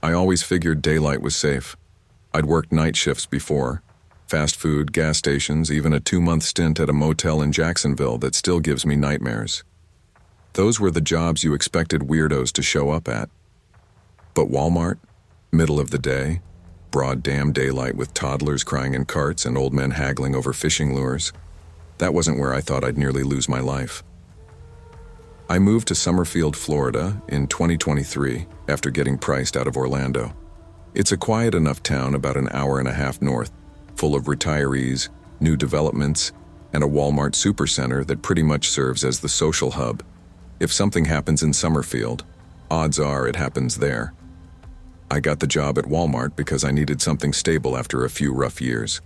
I always figured daylight was safe. I'd worked night shifts before. Fast food, gas stations, even a 2-month stint at a motel in Jacksonville that still gives me nightmares. Those were the jobs you expected weirdos to show up at. But Walmart? Middle of the day? Broad damn daylight with toddlers crying in carts and old men haggling over fishing lures? That wasn't where I thought I'd nearly lose my life. I moved to Summerfield, Florida in 2023 after getting priced out of Orlando. It's a quiet enough town about an hour and a half north, full of retirees, new developments, and a Walmart supercenter that pretty much serves as the social hub. If something happens in Summerfield, odds are it happens there. I got the job at Walmart because I needed something stable after a few rough years.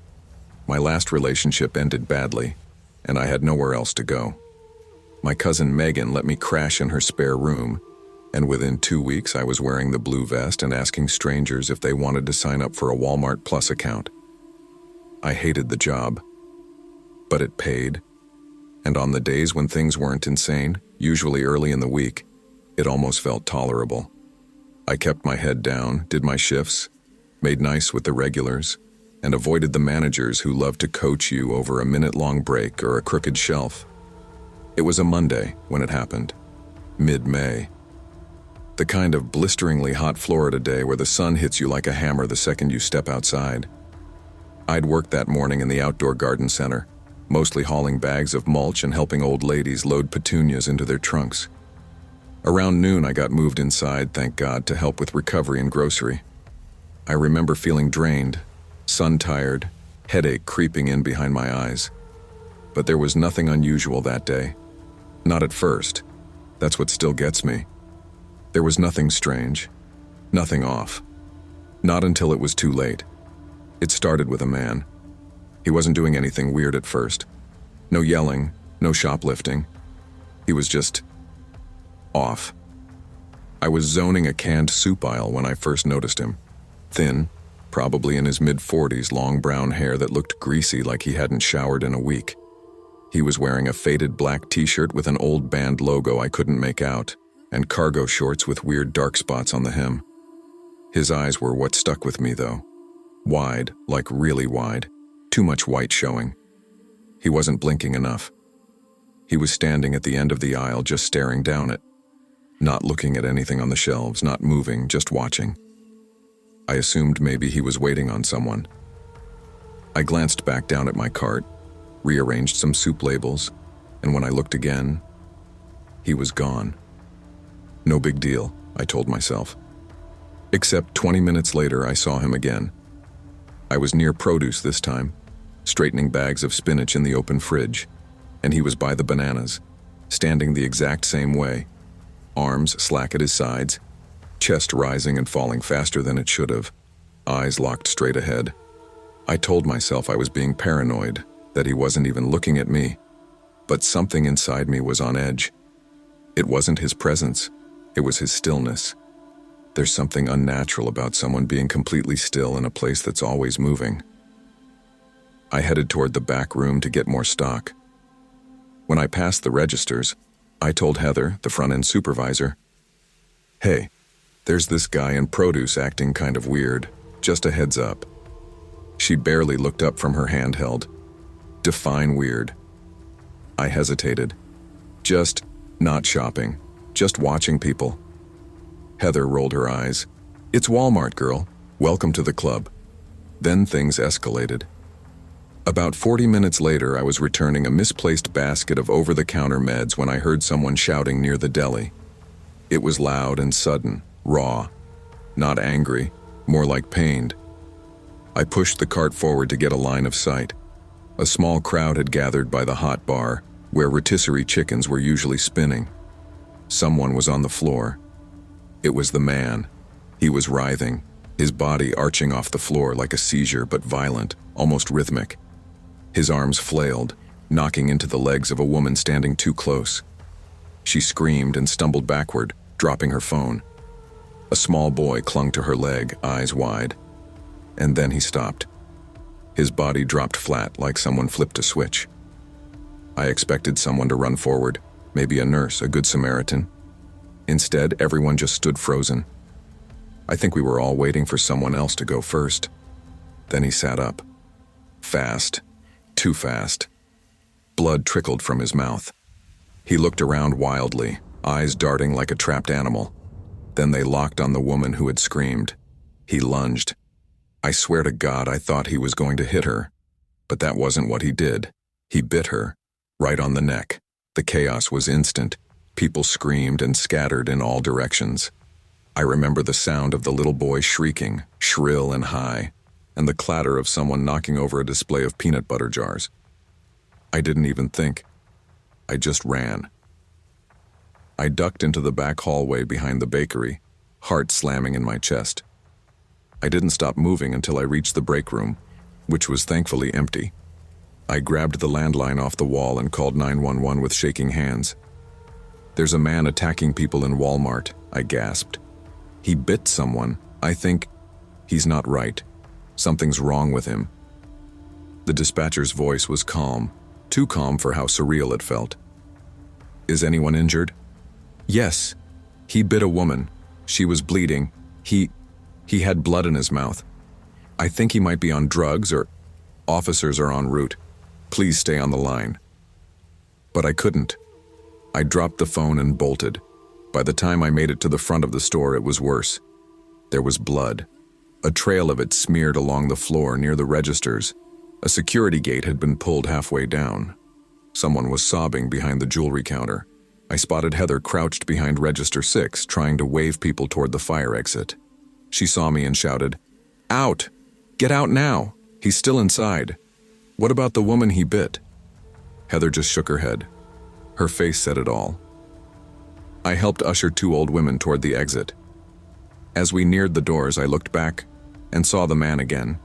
My last relationship ended badly, and I had nowhere else to go. My cousin Megan let me crash in her spare room, and within 2 weeks I was wearing the blue vest and asking strangers if they wanted to sign up for a Walmart Plus account. I hated the job, but it paid, and on the days when things weren't insane, usually early in the week, it almost felt tolerable. I kept my head down, did my shifts, made nice with the regulars, and avoided the managers who loved to coach you over a minute-long break or a crooked shelf. It was a Monday when it happened, mid-May. The kind of blisteringly hot Florida day where the sun hits you like a hammer the second you step outside. I'd worked that morning in the outdoor garden center, mostly hauling bags of mulch and helping old ladies load petunias into their trunks. Around noon, I got moved inside, thank God, to help with recovery and grocery. I remember feeling drained, sun-tired, headache creeping in behind my eyes. But there was nothing unusual that day. Not at first. That's what still gets me. There was nothing strange, nothing off. Not until it was too late. It started with a man. He wasn't doing anything weird at first. No yelling, no shoplifting. He was just off. I was zoning a canned soup aisle when I first noticed him. Thin, probably in his mid-40s, long brown hair that looked greasy like he hadn't showered in a week. He was wearing a faded black t-shirt with an old band logo I couldn't make out, and cargo shorts with weird dark spots on the hem. His eyes were what stuck with me, though. Wide, like really wide. Too much white showing. He wasn't blinking enough. He was standing at the end of the aisle just staring down it. Not looking at anything on the shelves, not moving, just watching. I assumed maybe he was waiting on someone. I glanced back down at my cart, rearranged some soup labels, and when I looked again, he was gone. No big deal, I told myself. Except 20 minutes later, I saw him again. I was near produce this time, straightening bags of spinach in the open fridge, and he was by the bananas, standing the exact same way. Arms slack at his sides, chest rising and falling faster than it should have, eyes locked straight ahead. I told myself I was being paranoid, that he wasn't even looking at me, but something inside me was on edge. It wasn't his presence, it was his stillness. There's something unnatural about someone being completely still in a place that's always moving. I headed toward the back room to get more stock. When I passed the registers, I told Heather, the front-end supervisor, "Hey, there's this guy in produce acting kind of weird. Just a heads up." She barely looked up from her handheld. Define weird. I hesitated. Just not shopping. Just watching people. Heather rolled her eyes. "It's Walmart, girl. Welcome to the club." Then things escalated. About 40 minutes later, I was returning a misplaced basket of over-the-counter meds when I heard someone shouting near the deli. It was loud and sudden, raw. Not angry, more like pained. I pushed the cart forward to get a line of sight. A small crowd had gathered by the hot bar, where rotisserie chickens were usually spinning. Someone was on the floor. It was the man. He was writhing, his body arching off the floor like a seizure, but violent, almost rhythmic. His arms flailed, knocking into the legs of a woman standing too close. She screamed and stumbled backward, dropping her phone. A small boy clung to her leg, eyes wide. And then he stopped. His body dropped flat like someone flipped a switch. I expected someone to run forward, maybe a nurse, a good Samaritan. Instead, everyone just stood frozen. I think we were all waiting for someone else to go first. Then he sat up. Fast. Too fast. Blood trickled from his mouth. He looked around wildly, eyes darting like a trapped animal. Then they locked on the woman who had screamed. He lunged. I swear to God I thought he was going to hit her. But that wasn't what he did. He bit her, right on the neck. The chaos was instant. People screamed and scattered in all directions. I remember the sound of the little boy shrieking, shrill and high, and the clatter of someone knocking over a display of peanut butter jars. I didn't even think. I just ran. I ducked into the back hallway behind the bakery, heart slamming in my chest. I didn't stop moving until I reached the break room, which was thankfully empty. I grabbed the landline off the wall and called 911 with shaking hands. "There's a man attacking people in Walmart," I gasped. "He bit someone. I think he's not right. Something's wrong with him." The dispatcher's voice was calm, too calm for how surreal it felt. "Is anyone injured?" "Yes. He bit a woman. She was bleeding. He had blood in his mouth. I think he might be on drugs or officers are en route. Please stay on the line." But I couldn't. I dropped the phone and bolted. By the time I made it to the front of the store, it was worse. There was blood. A trail of it smeared along the floor near the registers. A security gate had been pulled halfway down. Someone was sobbing behind the jewelry counter. I spotted Heather crouched behind register 6, trying to wave people toward the fire exit. She saw me and shouted, "Out! Get out now! He's still inside. What about the woman he bit?" Heather just shook her head. Her face said it all. I helped usher 2 old women toward the exit. As we neared the doors, I looked back and saw the man again.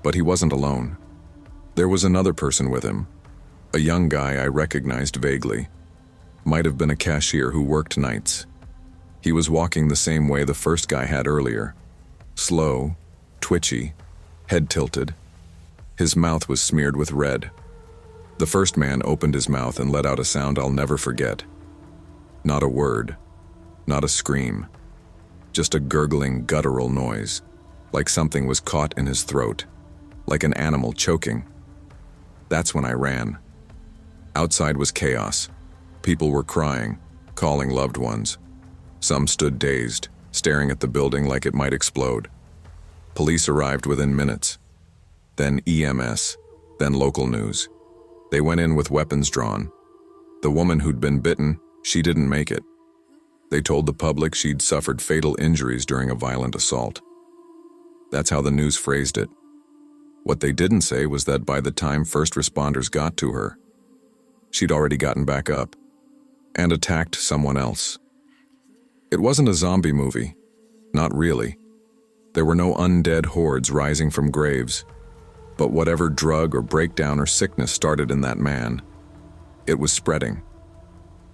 But he wasn't alone. There was another person with him. A young guy I recognized vaguely. Might have been a cashier who worked nights. He was walking the same way the first guy had earlier. Slow, twitchy, head tilted. His mouth was smeared with red. The first man opened his mouth and let out a sound I'll never forget. Not a word, not a scream, just a gurgling, guttural noise, like something was caught in his throat, like an animal choking. That's when I ran. Outside was chaos. People were crying, calling loved ones. Some stood dazed, staring at the building like it might explode. Police arrived within minutes. Then EMS, then local news. They went in with weapons drawn. The woman who'd been bitten, she didn't make it. They told the public she'd suffered fatal injuries during a violent assault. That's how the news phrased it. What they didn't say was that by the time first responders got to her, she'd already gotten back up and attacked someone else. It wasn't a zombie movie. Not really. There were no undead hordes rising from graves. But whatever drug or breakdown or sickness started in that man, it was spreading.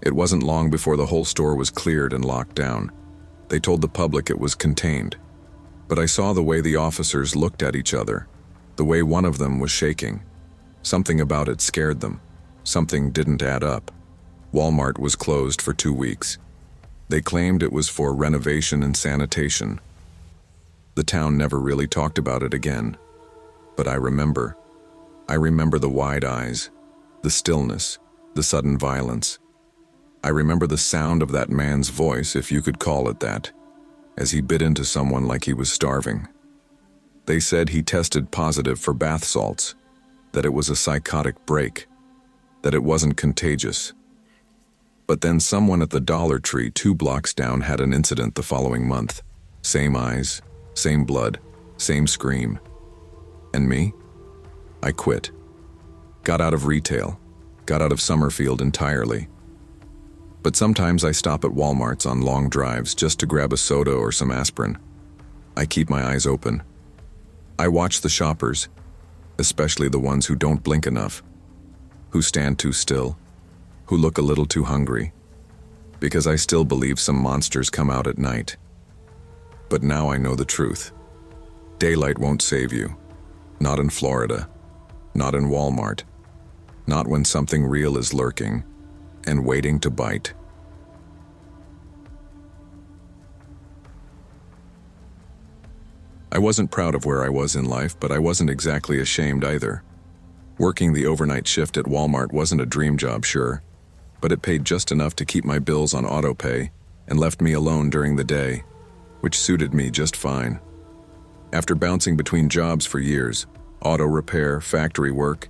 It wasn't long before the whole store was cleared and locked down. They told the public it was contained. But I saw the way the officers looked at each other, the way one of them was shaking. Something about it scared them. Something didn't add up. Walmart was closed for 2 weeks. They claimed it was for renovation and sanitation. The town never really talked about it again. But I remember the wide eyes, the stillness, the sudden violence. I remember the sound of that man's voice, if you could call it that, as he bit into someone like he was starving. They said he tested positive for bath salts, that it was a psychotic break, that it wasn't contagious. But then someone at the Dollar Tree 2 blocks down had an incident the following month. Same eyes, same blood, same scream. And me? I quit. Got out of retail. Got out of Summerfield entirely. But sometimes I stop at Walmart's on long drives just to grab a soda or some aspirin. I keep my eyes open. I watch the shoppers, especially the ones who don't blink enough, who stand too still, who look a little too hungry, because I still believe some monsters come out at night. But now I know the truth. Daylight won't save you. Not in Florida. Not in Walmart. Not when something real is lurking and waiting to bite. I wasn't proud of where I was in life, but I wasn't exactly ashamed either. Working the overnight shift at Walmart wasn't a dream job, sure, but it paid just enough to keep my bills on autopay and left me alone during the day, which suited me just fine. After bouncing between jobs for years, auto repair, factory work,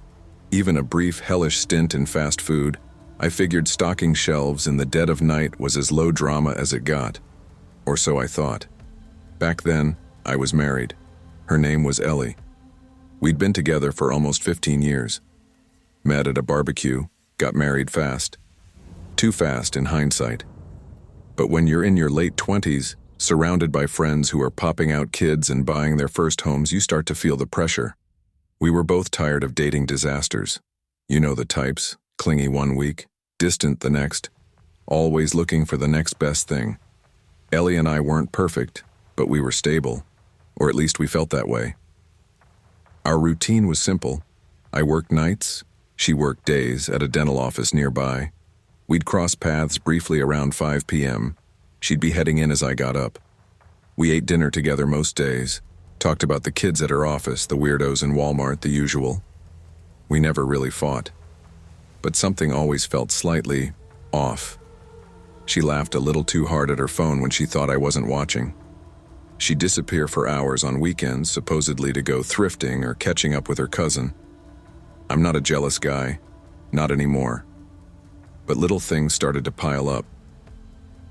even a brief hellish stint in fast food, I figured stocking shelves in the dead of night was as low drama as it got. Or so I thought. Back then, I was married. Her name was Ellie. We'd been together for almost 15 years. Met at a barbecue, got married fast. Too fast in hindsight. But when you're in your late 20s, surrounded by friends who are popping out kids and buying their first homes, you start to feel the pressure. We were both tired of dating disasters. You know the types, clingy one week, distant the next, always looking for the next best thing. Ellie and I weren't perfect, but we were stable, or at least we felt that way. Our routine was simple. I worked nights, she worked days at a dental office nearby. We'd cross paths briefly around 5 p.m. She'd be heading in as I got up. We ate dinner together most days, talked about the kids at her office, the weirdos in Walmart, the usual. We never really fought. But something always felt slightly off. She laughed a little too hard at her phone when she thought I wasn't watching. She'd disappear for hours on weekends, supposedly to go thrifting or catching up with her cousin. I'm not a jealous guy, not anymore. But little things started to pile up.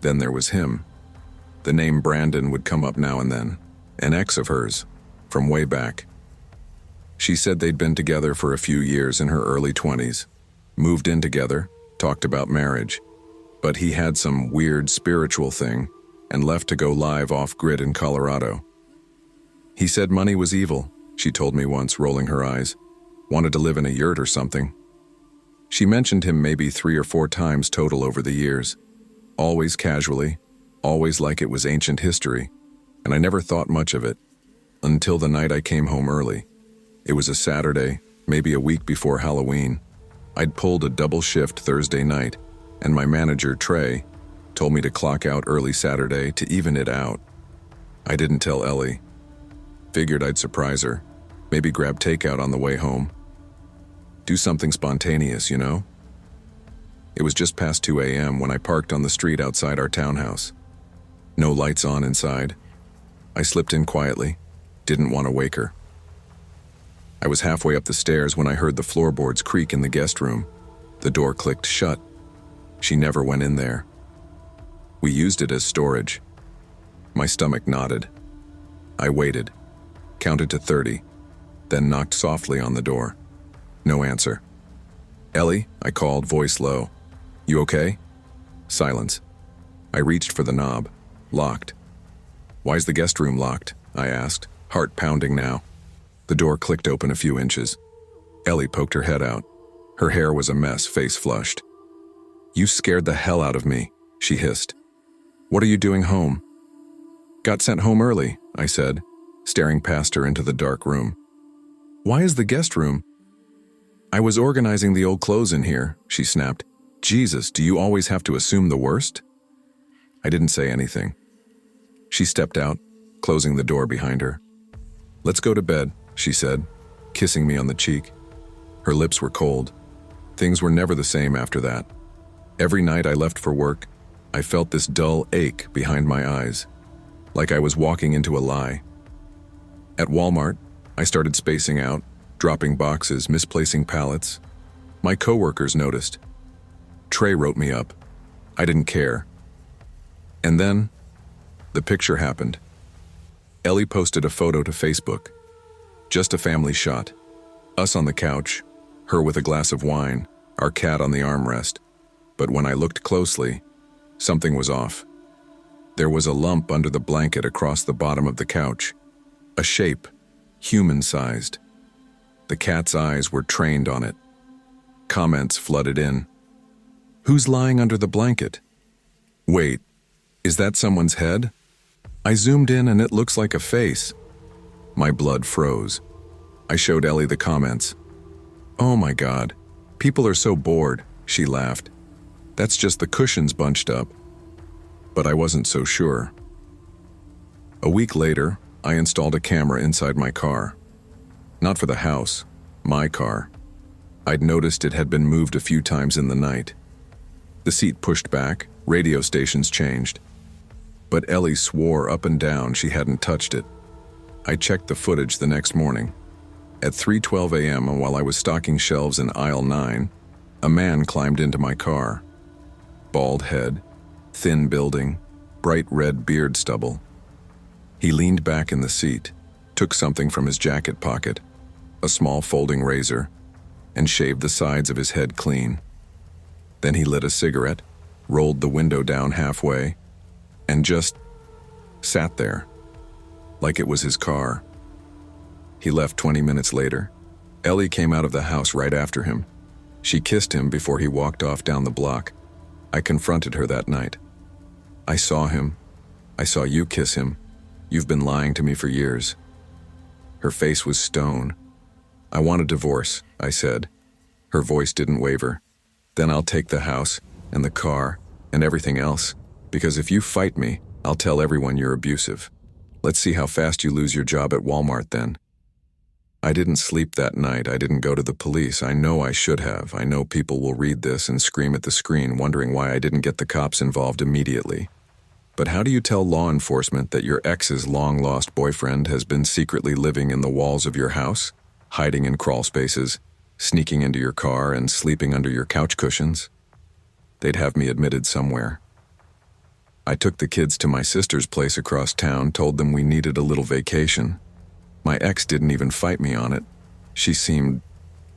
Then there was him. The name Brandon would come up now and then, an ex of hers, from way back. She said they'd been together for a few years in her early 20s, moved in together, talked about marriage, but he had some weird spiritual thing and left to go live off-grid in Colorado. He said money was evil, she told me once, rolling her eyes. Wanted to live in a yurt or something. She mentioned him maybe 3 or 4 times total over the years. Always casually, always like it was ancient history, and I never thought much of it, until the night I came home early. It was a Saturday, maybe a week before Halloween. I'd pulled a double shift Thursday night, and my manager, Trey, told me to clock out early Saturday to even it out. I didn't tell Ellie. Figured I'd surprise her, maybe grab takeout on the way home. Do something spontaneous, you know? It was just past 2 a.m. when I parked on the street outside our townhouse. No lights on inside. I slipped in quietly, didn't want to wake her. I was halfway up the stairs when I heard the floorboards creak in the guest room. The door clicked shut. She never went in there. We used it as storage. My stomach nodded. I waited, counted to 30, then knocked softly on the door. No answer. Ellie, I called, voice low. You okay? Silence. I reached for the knob. Locked. Why's the guest room locked? I asked, heart pounding now. The door clicked open a few inches. Ellie poked her head out. Her hair was a mess, face flushed. You scared the hell out of me, she hissed. What are you doing home? Got sent home early, I said, staring past her into the dark room. Why is the guest room? I was organizing the old clothes in here, she snapped. Jesus, do you always have to assume the worst? I didn't say anything. She stepped out, closing the door behind her. Let's go to bed, she said, kissing me on the cheek. Her lips were cold. Things were never the same after that. Every night I left for work, I felt this dull ache behind my eyes, like I was walking into a lie. At Walmart, I started spacing out, dropping boxes, misplacing pallets. My coworkers noticed. Trey wrote me up. I didn't care. And then, the picture happened. Ellie posted a photo to Facebook. Just a family shot. Us on the couch, her with a glass of wine, our cat on the armrest. But when I looked closely, something was off. There was a lump under the blanket across the bottom of the couch. A shape, human-sized. The cat's eyes were trained on it. Comments flooded in. Who's lying under the blanket? Wait, is that someone's head? I zoomed in and it looks like a face. My blood froze. I showed Ellie the comments. Oh my God, people are so bored, she laughed. That's just the cushions bunched up. But I wasn't so sure. A week later, I installed a camera inside my car. Not for the house, my car. I'd noticed it had been moved a few times in the night. The seat pushed back, radio stations changed. But Ellie swore up and down she hadn't touched it. I checked the footage the next morning. At 3:12 a.m., and while I was stocking shelves in aisle 9, a man climbed into my car. Bald head, thin building, bright red beard stubble. He leaned back in the seat, took something from his jacket pocket, a small folding razor, and shaved the sides of his head clean. Then he lit a cigarette, rolled the window down halfway, and just sat there, like it was his car. He left 20 minutes later. Ellie came out of the house right after him. She kissed him before he walked off down the block. I confronted her that night. I saw him. I saw you kiss him. You've been lying to me for years. Her face was stone. I want a divorce, I said. Her voice didn't waver. Then I'll take the house and the car and everything else, because if you fight me, I'll tell everyone you're abusive. Let's see how fast you lose your job at Walmart then. I didn't sleep that night. I didn't go to the police. I know I should have. I know people will read this and scream at the screen, wondering why I didn't get the cops involved immediately. But how do you tell law enforcement that your ex's long-lost boyfriend has been secretly living in the walls of your house, hiding in crawl spaces, sneaking into your car and sleeping under your couch cushions? They'd have me admitted somewhere. I took the kids to my sister's place across town, told them we needed a little vacation. My ex didn't even fight me on it. She seemed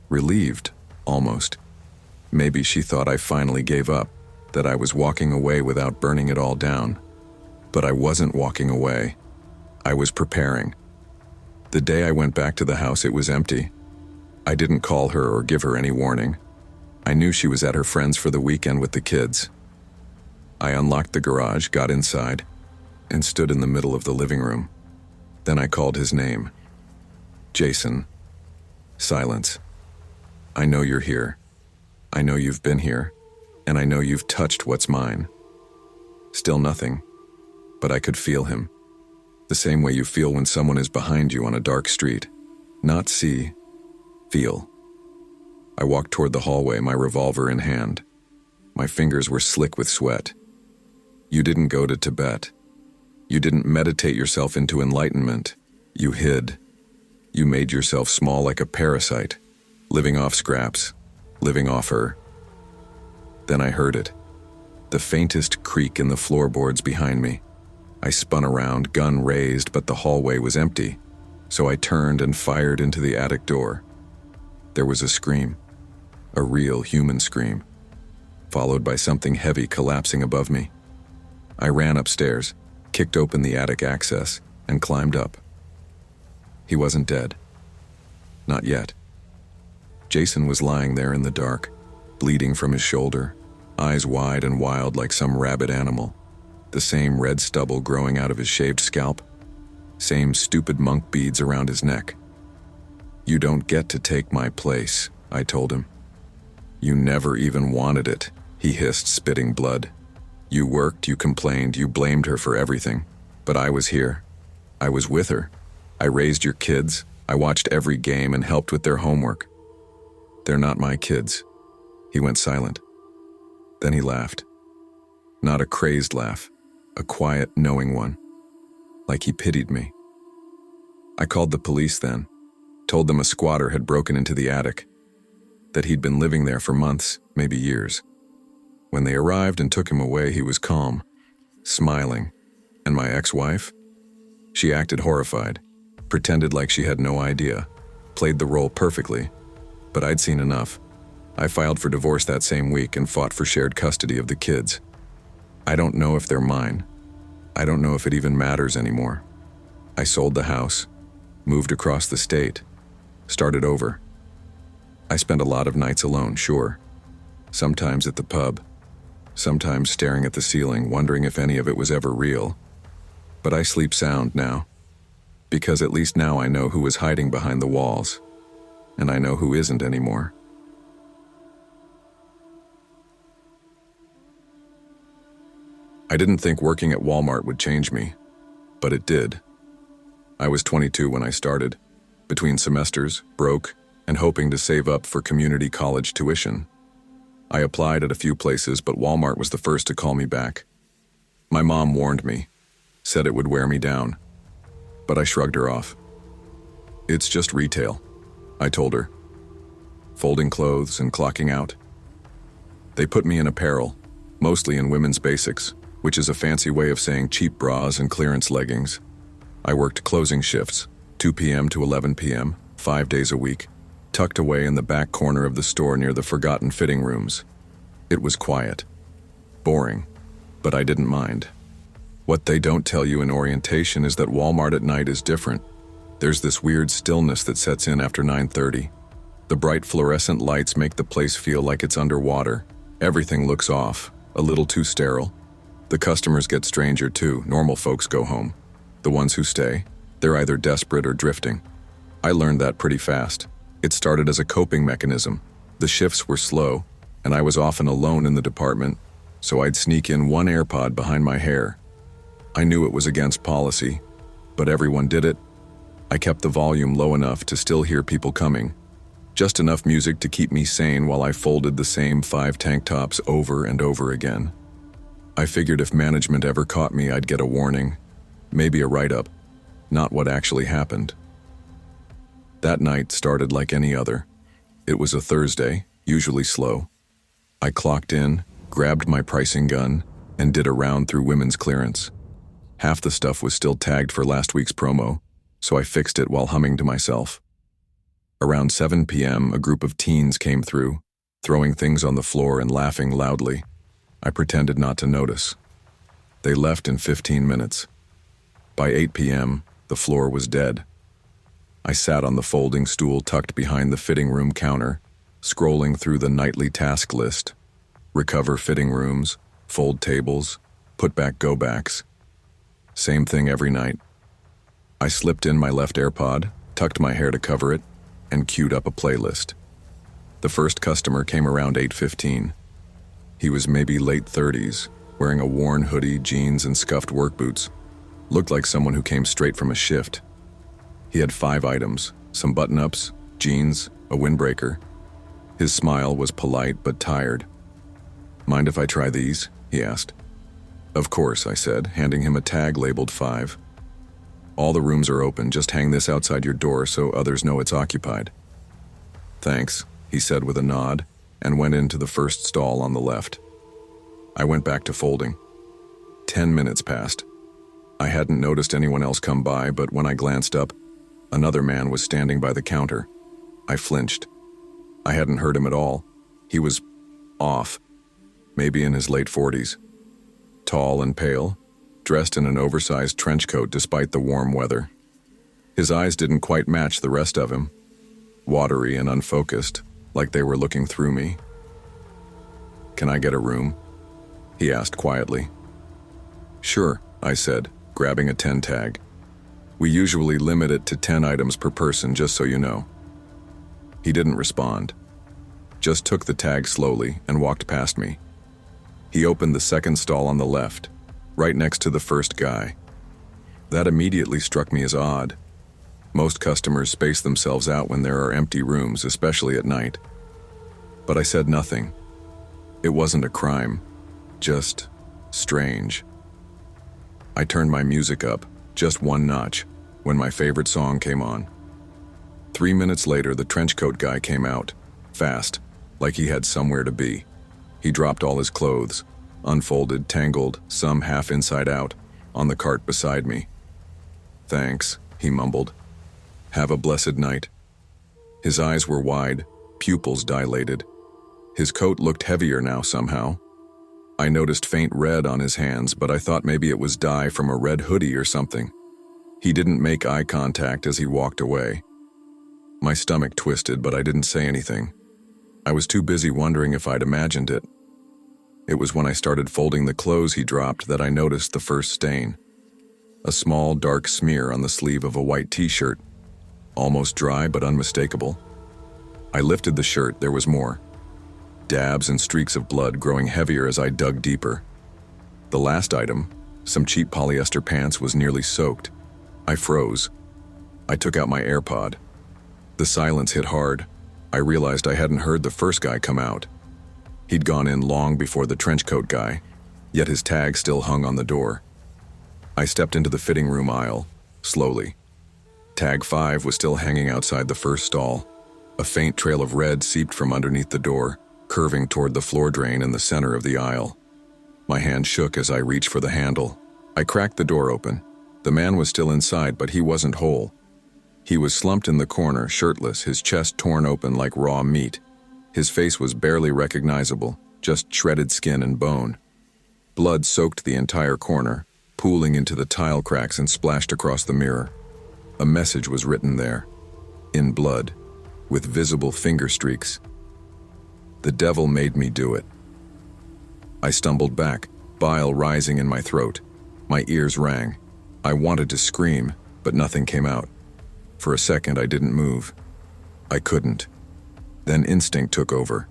relieved, almost. Maybe she thought I finally gave up, that I was walking away without burning it all down. But I wasn't walking away. I was preparing. The day I went back to the house, it was empty. I didn't call her or give her any warning. I knew she was at her friend's for the weekend with the kids. I unlocked the garage, got inside, and stood in the middle of the living room. Then I called his name. Jason. Silence. I know you're here. I know you've been here, and I know you've touched what's mine. Still nothing, but I could feel him. The same way you feel when someone is behind you on a dark street. Not see, feel. I walked toward the hallway, my revolver in hand. My fingers were slick with sweat. You didn't go to Tibet. You didn't meditate yourself into enlightenment. You hid. You made yourself small like a parasite, living off scraps, living off her. Then I heard it. The faintest creak in the floorboards behind me. I spun around, gun raised, but the hallway was empty, so I turned and fired into the attic door. There was a scream, a real human scream, followed by something heavy collapsing above me. I ran upstairs, kicked open the attic access, and climbed up. He wasn't dead. Not yet. Jason was lying there in the dark, bleeding from his shoulder, eyes wide and wild like some rabid animal. The same red stubble growing out of his shaved scalp. Same stupid monk beads around his neck. You don't get to take my place, I told him. You never even wanted it, he hissed, spitting blood. You worked, you complained, you blamed her for everything. But I was here. I was with her. I raised your kids. I watched every game and helped with their homework. They're not my kids. He went silent. Then he laughed. Not a crazed laugh, a quiet, knowing one. Like he pitied me. I called the police then, told them a squatter had broken into the attic, that he'd been living there for months, maybe years. When they arrived and took him away, he was calm, smiling. And my ex-wife? She acted horrified, pretended like she had no idea, played the role perfectly. But I'd seen enough. I filed for divorce that same week and fought for shared custody of the kids. I don't know if they're mine. I don't know if it even matters anymore. I sold the house, moved across the state, started over. I spent a lot of nights alone, sure. Sometimes at the pub, sometimes staring at the ceiling, wondering if any of it was ever real. But I sleep sound now, because at least now I know who is hiding behind the walls, and I know who isn't anymore. I didn't think working at Walmart would change me, but it did. I was 22 when I started, between semesters, broke, and hoping to save up for community college tuition. I applied at a few places, but Walmart was the first to call me back. My mom warned me, said it would wear me down, but I shrugged her off. It's just retail, I told her. Folding clothes and clocking out. They put me in apparel, mostly in women's basics, which is a fancy way of saying cheap bras and clearance leggings. I worked closing shifts, 2 p.m. to 11 p.m., 5 days a week, tucked away in the back corner of the store near the forgotten fitting rooms. It was quiet, boring, but I didn't mind. What they don't tell you in orientation is that Walmart at night is different. There's this weird stillness that sets in after 9:30. The bright fluorescent lights make the place feel like it's underwater. Everything looks off, a little too sterile. The customers get stranger too. Normal folks go home. The ones who stay, they're either desperate or drifting. I learned that pretty fast. It started as a coping mechanism. The shifts were slow, and I was often alone in the department, so I'd sneak in one AirPod behind my hair. I knew it was against policy, but everyone did it. I kept the volume low enough to still hear people coming, just enough music to keep me sane while I folded the same 5 tank tops over and over again. I figured if management ever caught me, I'd get a warning, maybe a write-up, not what actually happened. That night started like any other. It was a Thursday, usually slow. I clocked in, grabbed my pricing gun, and did a round through women's clearance. Half the stuff was still tagged for last week's promo, so I fixed it while humming to myself. Around 7 p.m., a group of teens came through, throwing things on the floor and laughing loudly. I pretended not to notice. They left in 15 minutes. By 8 p.m., the floor was dead. I sat on the folding stool tucked behind the fitting room counter, scrolling through the nightly task list. Recover fitting rooms, fold tables, put back go-backs. Same thing every night. I slipped in my left AirPod, tucked my hair to cover it, and queued up a playlist. The first customer came around 8:15. He was maybe late 30s, wearing a worn hoodie, jeans, and scuffed work boots. Looked like someone who came straight from a shift. He had 5 items, some button-ups, jeans, a windbreaker. His smile was polite but tired. "Mind if I try these?" he asked. "Of course," I said, handing him a tag labeled 5. "All the rooms are open, just hang this outside your door so others know it's occupied." "Thanks," he said with a nod, and went into the first stall on the left. I went back to folding. 10 minutes passed. I hadn't noticed anyone else come by, but when I glanced up, another man was standing by the counter. I flinched. I hadn't heard him at all. He was off, maybe in his late 40s. Tall and pale, dressed in an oversized trench coat despite the warm weather. His eyes didn't quite match the rest of him, watery and unfocused, like they were looking through me. "Can I get a room?" he asked quietly. "Sure," I said, grabbing a 10 tag. "We usually limit it to 10 items per person, just so you know." He didn't respond, just took the tag slowly and walked past me. He opened the second stall on the left, right next to the first guy. That immediately struck me as odd. Most customers space themselves out when there are empty rooms, especially at night. But I said nothing. It wasn't a crime, just strange. I turned my music up, just one notch, when my favorite song came on. 3 minutes later, the trenchcoat guy came out, fast, like he had somewhere to be. He dropped all his clothes, unfolded, tangled, some half inside out, on the cart beside me. "Thanks," he mumbled. "Have a blessed night." His eyes were wide, pupils dilated. His coat looked heavier now somehow. I noticed faint red on his hands, but I thought maybe it was dye from a red hoodie or something. He didn't make eye contact as he walked away. My stomach twisted, but I didn't say anything. I was too busy wondering if I'd imagined it. It was when I started folding the clothes he dropped that I noticed the first stain. A small, dark smear on the sleeve of a white t-shirt, almost dry but unmistakable. I lifted the shirt, there was more. Dabs and streaks of blood growing heavier as I dug deeper. The last item, some cheap polyester pants, was nearly soaked. I froze, I took out my AirPod. The silence hit hard. I realized I hadn't heard the first guy come out. He'd gone in long before the trenchcoat guy, yet his tag still hung on the door. I stepped into the fitting room aisle, slowly. Tag 5 was still hanging outside the first stall. A faint trail of red seeped from underneath the door, curving toward the floor drain in the center of the aisle. My hand shook as I reached for the handle. I cracked the door open. The man was still inside, but he wasn't whole. He was slumped in the corner, shirtless, his chest torn open like raw meat. His face was barely recognizable, just shredded skin and bone. Blood soaked the entire corner, pooling into the tile cracks and splashed across the mirror. A message was written there, in blood, with visible finger streaks. The devil made me do it. I stumbled back, bile rising in my throat. My ears rang. I wanted to scream, but nothing came out. For a second, I didn't move. I couldn't. Then instinct took over.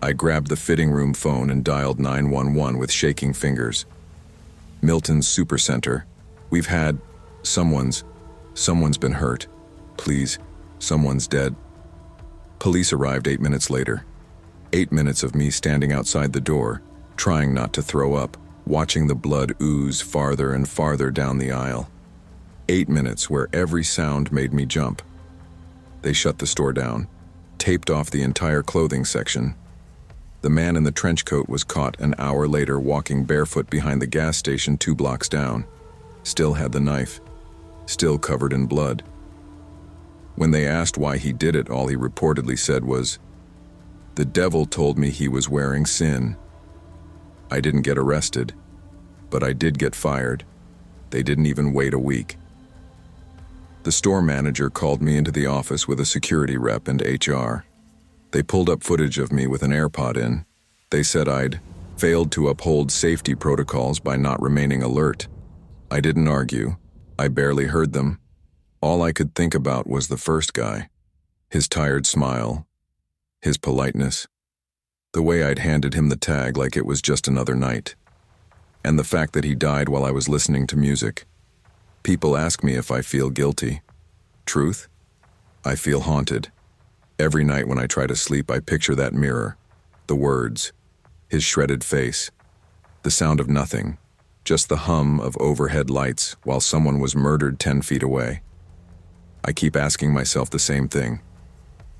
I grabbed the fitting room phone and dialed 911 with shaking fingers. Milton's Supercenter. We've had... Someone's been hurt. Please, someone's dead. Police arrived 8 minutes later. 8 minutes of me standing outside the door, trying not to throw up, watching the blood ooze farther and farther down the aisle. 8 minutes where every sound made me jump. They shut the store down, taped off the entire clothing section. The man in the trench coat was caught an hour later walking barefoot behind the gas station 2 blocks down. Still had the knife, still covered in blood. When they asked why he did it, all he reportedly said was, "The devil told me he was wearing sin." I didn't get arrested, but I did get fired. They didn't even wait a week. The store manager called me into the office with a security rep and HR. They pulled up footage of me with an AirPod in. They said I'd failed to uphold safety protocols by not remaining alert. I didn't argue. I barely heard them. All I could think about was the first guy, his tired smile, his politeness, the way I'd handed him the tag like it was just another night, and the fact that he died while I was listening to music. People ask me if I feel guilty. Truth? I feel haunted. Every night when I try to sleep, I picture that mirror, the words, his shredded face, the sound of nothing, just the hum of overhead lights while someone was murdered 10 feet away. I keep asking myself the same thing.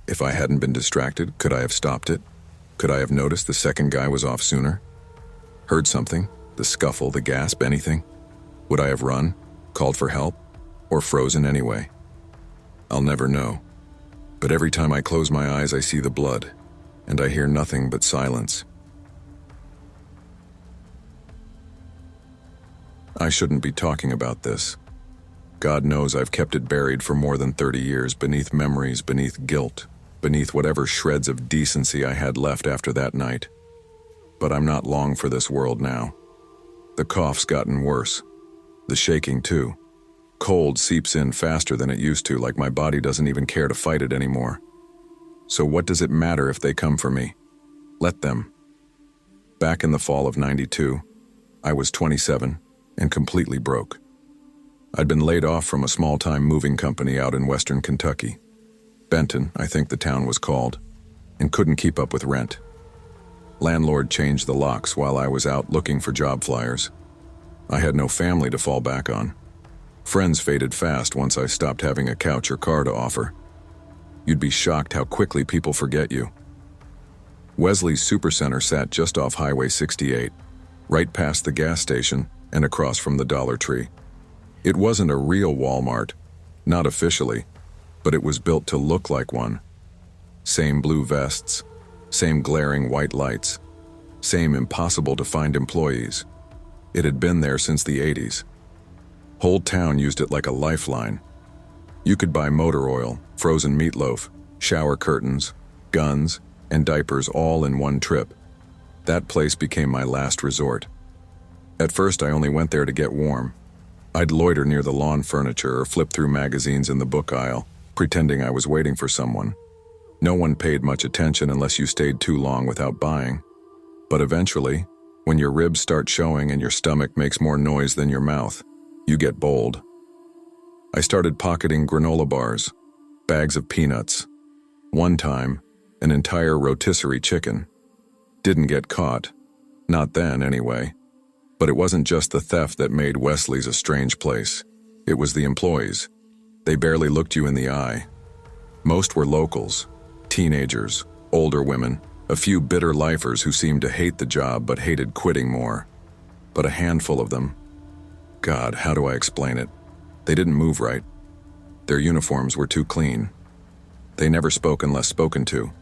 If I hadn't been distracted, could I have stopped it? Could I have noticed the second guy was off sooner? Heard something, the scuffle, the gasp, anything? Would I have run, called for help, or frozen anyway? I'll never know. But every time I close my eyes, I see the blood, and I hear nothing but silence. I shouldn't be talking about this. God knows I've kept it buried for more than 30 years, beneath memories, beneath guilt, beneath whatever shreds of decency I had left after that night. But I'm not long for this world now. The cough's gotten worse. The shaking, too. Cold seeps in faster than it used to, like my body doesn't even care to fight it anymore. So what does it matter if they come for me? Let them. Back in the fall of '92, I was 27 and completely broke. I'd been laid off from a small-time moving company out in western Kentucky. Benton, I think the town was called, and couldn't keep up with rent. Landlord changed the locks while I was out looking for job flyers. I had no family to fall back on. Friends faded fast once I stopped having a couch or car to offer. You'd be shocked how quickly people forget you. Wesley's Supercenter sat just off Highway 68, right past the gas station and across from the Dollar Tree. It wasn't a real Walmart, not officially, but it was built to look like one. Same blue vests, same glaring white lights, same impossible-to-find employees. It had been there since the '80s. Whole town used it like a lifeline. You could buy motor oil, frozen meatloaf, shower curtains, guns, and diapers all in one trip. That place became my last resort. At first, I only went there to get warm. I'd loiter near the lawn furniture or flip through magazines in the book aisle, pretending I was waiting for someone. No one paid much attention unless you stayed too long without buying. But eventually, when your ribs start showing and your stomach makes more noise than your mouth, you get bold. I started pocketing granola bars, bags of peanuts. One time, an entire rotisserie chicken. Didn't get caught. Not then, anyway. But it wasn't just the theft that made Wesley's a strange place. It was the employees. They barely looked you in the eye. Most were locals, teenagers, older women, a few bitter lifers who seemed to hate the job but hated quitting more. But a handful of them. God, how do I explain it? They didn't move right. Their uniforms were too clean. They never spoke unless spoken to.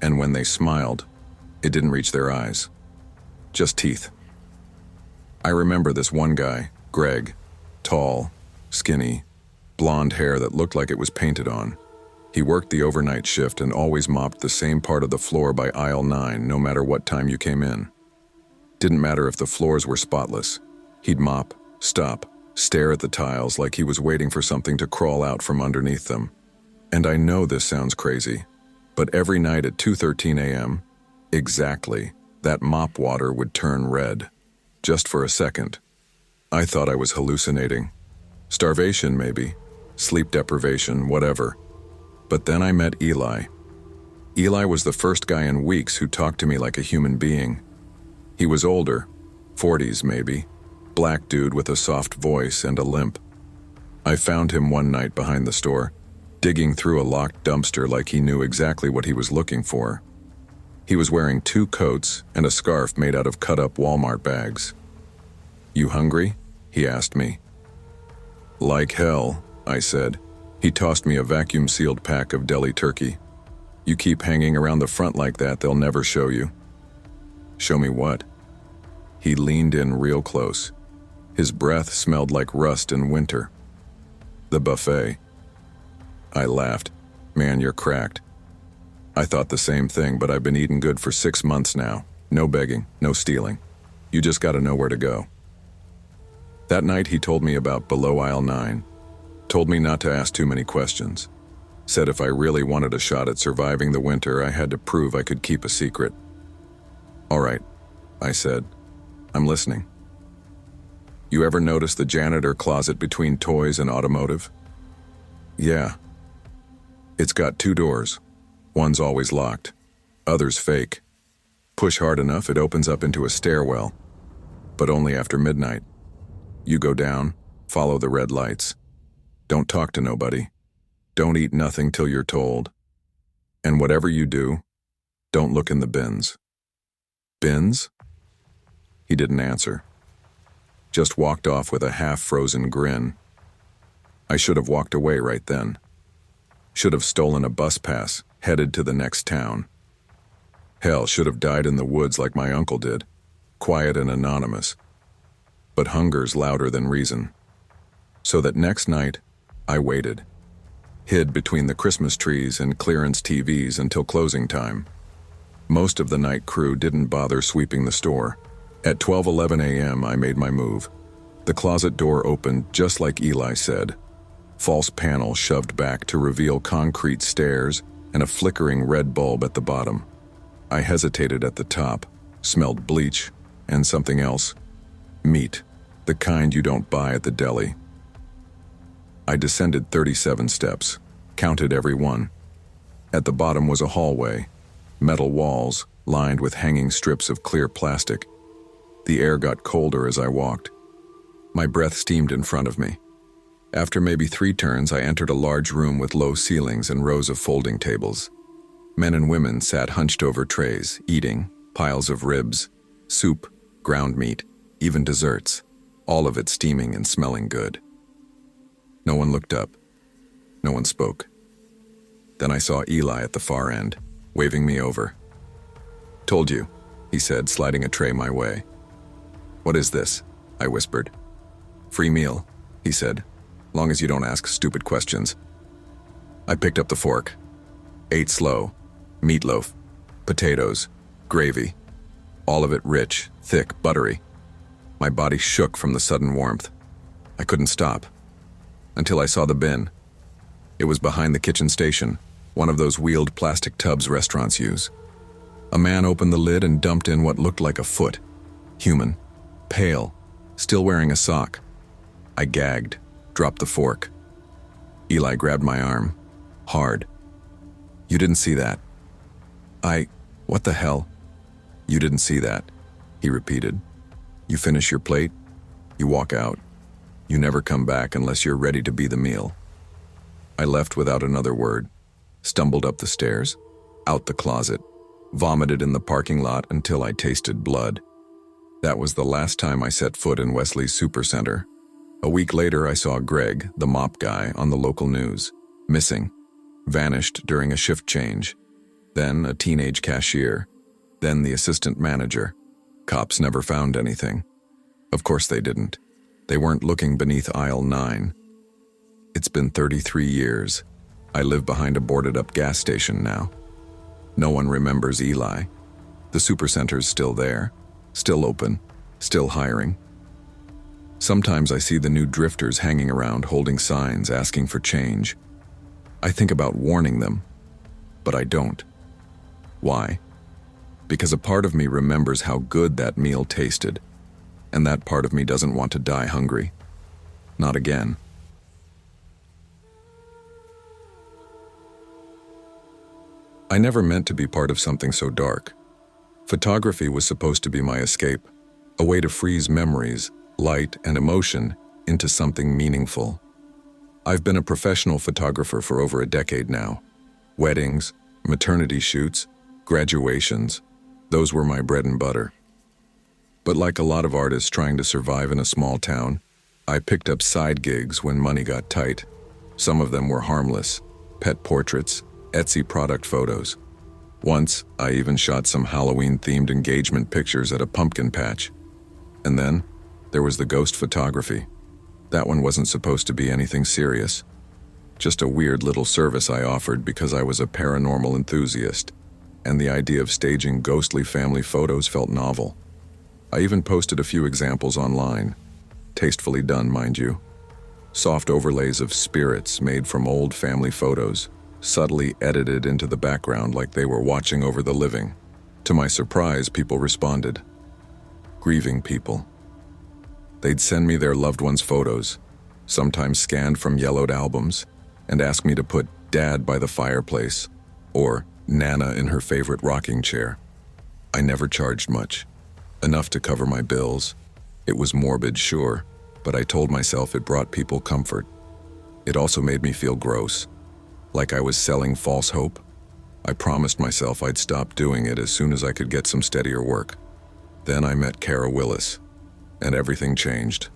And when they smiled, it didn't reach their eyes. Just teeth. I remember this one guy, Greg, tall, skinny, blonde hair that looked like it was painted on. He worked the overnight shift and always mopped the same part of the floor by aisle 9 no matter what time you came in. Didn't matter if the floors were spotless. He'd mop, stop, stare at the tiles like he was waiting for something to crawl out from underneath them. And I know this sounds crazy, but every night at 2:13 a.m., exactly, that mop water would turn red. Just for a second. I thought I was hallucinating. Starvation, maybe. Sleep deprivation, whatever. But then I met Eli. Eli was the first guy in weeks who talked to me like a human being. He was older, 40s maybe, black dude with a soft voice and a limp. I found him one night behind the store, digging through a locked dumpster like he knew exactly what he was looking for. He was wearing 2 coats and a scarf made out of cut-up Walmart bags. "You hungry?" he asked me. "Like hell," I said. He tossed me a vacuum-sealed pack of deli turkey. "You keep hanging around the front like that, they'll never show you." "Show me what?" He leaned in real close. His breath smelled like rust in winter. "The buffet." I laughed. "Man, you're cracked." I thought the same thing, but I've been eating good for 6 months now. No begging, no stealing. You just gotta know where to go. That night he told me about below aisle 9. Told me not to ask too many questions. Said if I really wanted a shot at surviving the winter, I had to prove I could keep a secret. "All right," I said. "I'm listening." "You ever notice the janitor closet between toys and automotive?" "Yeah. It's got 2 doors. One's always locked. Other's fake. Push hard enough, it opens up into a stairwell. But only after midnight. You go down, follow the red lights. Don't talk to nobody. Don't eat nothing till you're told. And whatever you do, don't look in the bins." "Bins?" He didn't answer. Just walked off with a half-frozen grin. I should have walked away right then. Should have stolen a bus pass, headed to the next town. Hell, should have died in the woods like my uncle did, quiet and anonymous. But hunger's louder than reason. So that next night, I waited. Hid between the Christmas trees and clearance TVs until closing time. Most of the night crew didn't bother sweeping the store. At 12:11 a.m., I made my move. The closet door opened just like Eli said. False panel shoved back to reveal concrete stairs and a flickering red bulb at the bottom. I hesitated at the top, smelled bleach, and something else. Meat, the kind you don't buy at the deli. I descended 37 steps, counted every one. At the bottom was a hallway, metal walls lined with hanging strips of clear plastic. The air got colder as I walked. My breath steamed in front of me. After maybe 3 turns, I entered a large room with low ceilings and rows of folding tables. Men and women sat hunched over trays, eating, piles of ribs, soup, ground meat, even desserts, all of it steaming and smelling good. No one looked up. No one spoke. Then I saw Eli at the far end, waving me over. "Told you," he said, sliding a tray my way. "What is this?" I whispered. "Free meal," he said, "long as you don't ask stupid questions." I picked up the fork. Ate slow. Meatloaf, potatoes, gravy. All of it rich, thick, buttery. My body shook from the sudden warmth. I couldn't stop. Until I saw the bin. It was behind the kitchen station, one of those wheeled plastic tubs restaurants use. A man opened the lid and dumped in what looked like a foot. Human. Pale. Still wearing a sock. I gagged, dropped the fork. Eli grabbed my arm. Hard. You didn't see that. What the hell? You didn't see that, he repeated. You finish your plate, you walk out. You never come back unless you're ready to be the meal. I left without another word, stumbled up the stairs, out the closet, vomited in the parking lot until I tasted blood. That was the last time I set foot in Wesley's supercenter. A week later, I saw Greg, the mop guy, on the local news, missing, vanished during a shift change. Then a teenage cashier, then the assistant manager. Cops never found anything. Of course they didn't. They weren't looking beneath aisle 9. It's been 33 years. I live behind a boarded-up gas station now. No one remembers Eli. The supercenter's still there, still open, still hiring. Sometimes I see the new drifters hanging around holding signs asking for change. I think about warning them, but I don't. Why? Because a part of me remembers how good that meal tasted, and that part of me doesn't want to die hungry. Not again. I never meant to be part of something so dark. Photography was supposed to be my escape, a way to freeze memories, light, and emotion into something meaningful. I've been a professional photographer for over a decade now. Weddings, maternity shoots, graduations, those were my bread and butter. But like a lot of artists trying to survive in a small town, I picked up side gigs when money got tight. Some of them were harmless, pet portraits, Etsy product photos. Once, I even shot some Halloween-themed engagement pictures at a pumpkin patch. And then, there was the ghost photography. That one wasn't supposed to be anything serious. Just a weird little service I offered because I was a paranormal enthusiast, and the idea of staging ghostly family photos felt novel. I even posted a few examples online. Tastefully done, mind you. Soft overlays of spirits made from old family photos, subtly edited into the background like they were watching over the living. To my surprise, people responded. Grieving people. They'd send me their loved ones' photos, sometimes scanned from yellowed albums, and ask me to put Dad by the fireplace, or Nana in her favorite rocking chair. I never charged much. Enough to cover my bills. It was morbid, sure, but I told myself it brought people comfort. It also made me feel gross, like I was selling false hope. I promised myself I'd stop doing it as soon as I could get some steadier work. Then I met Kara Willis, and everything changed.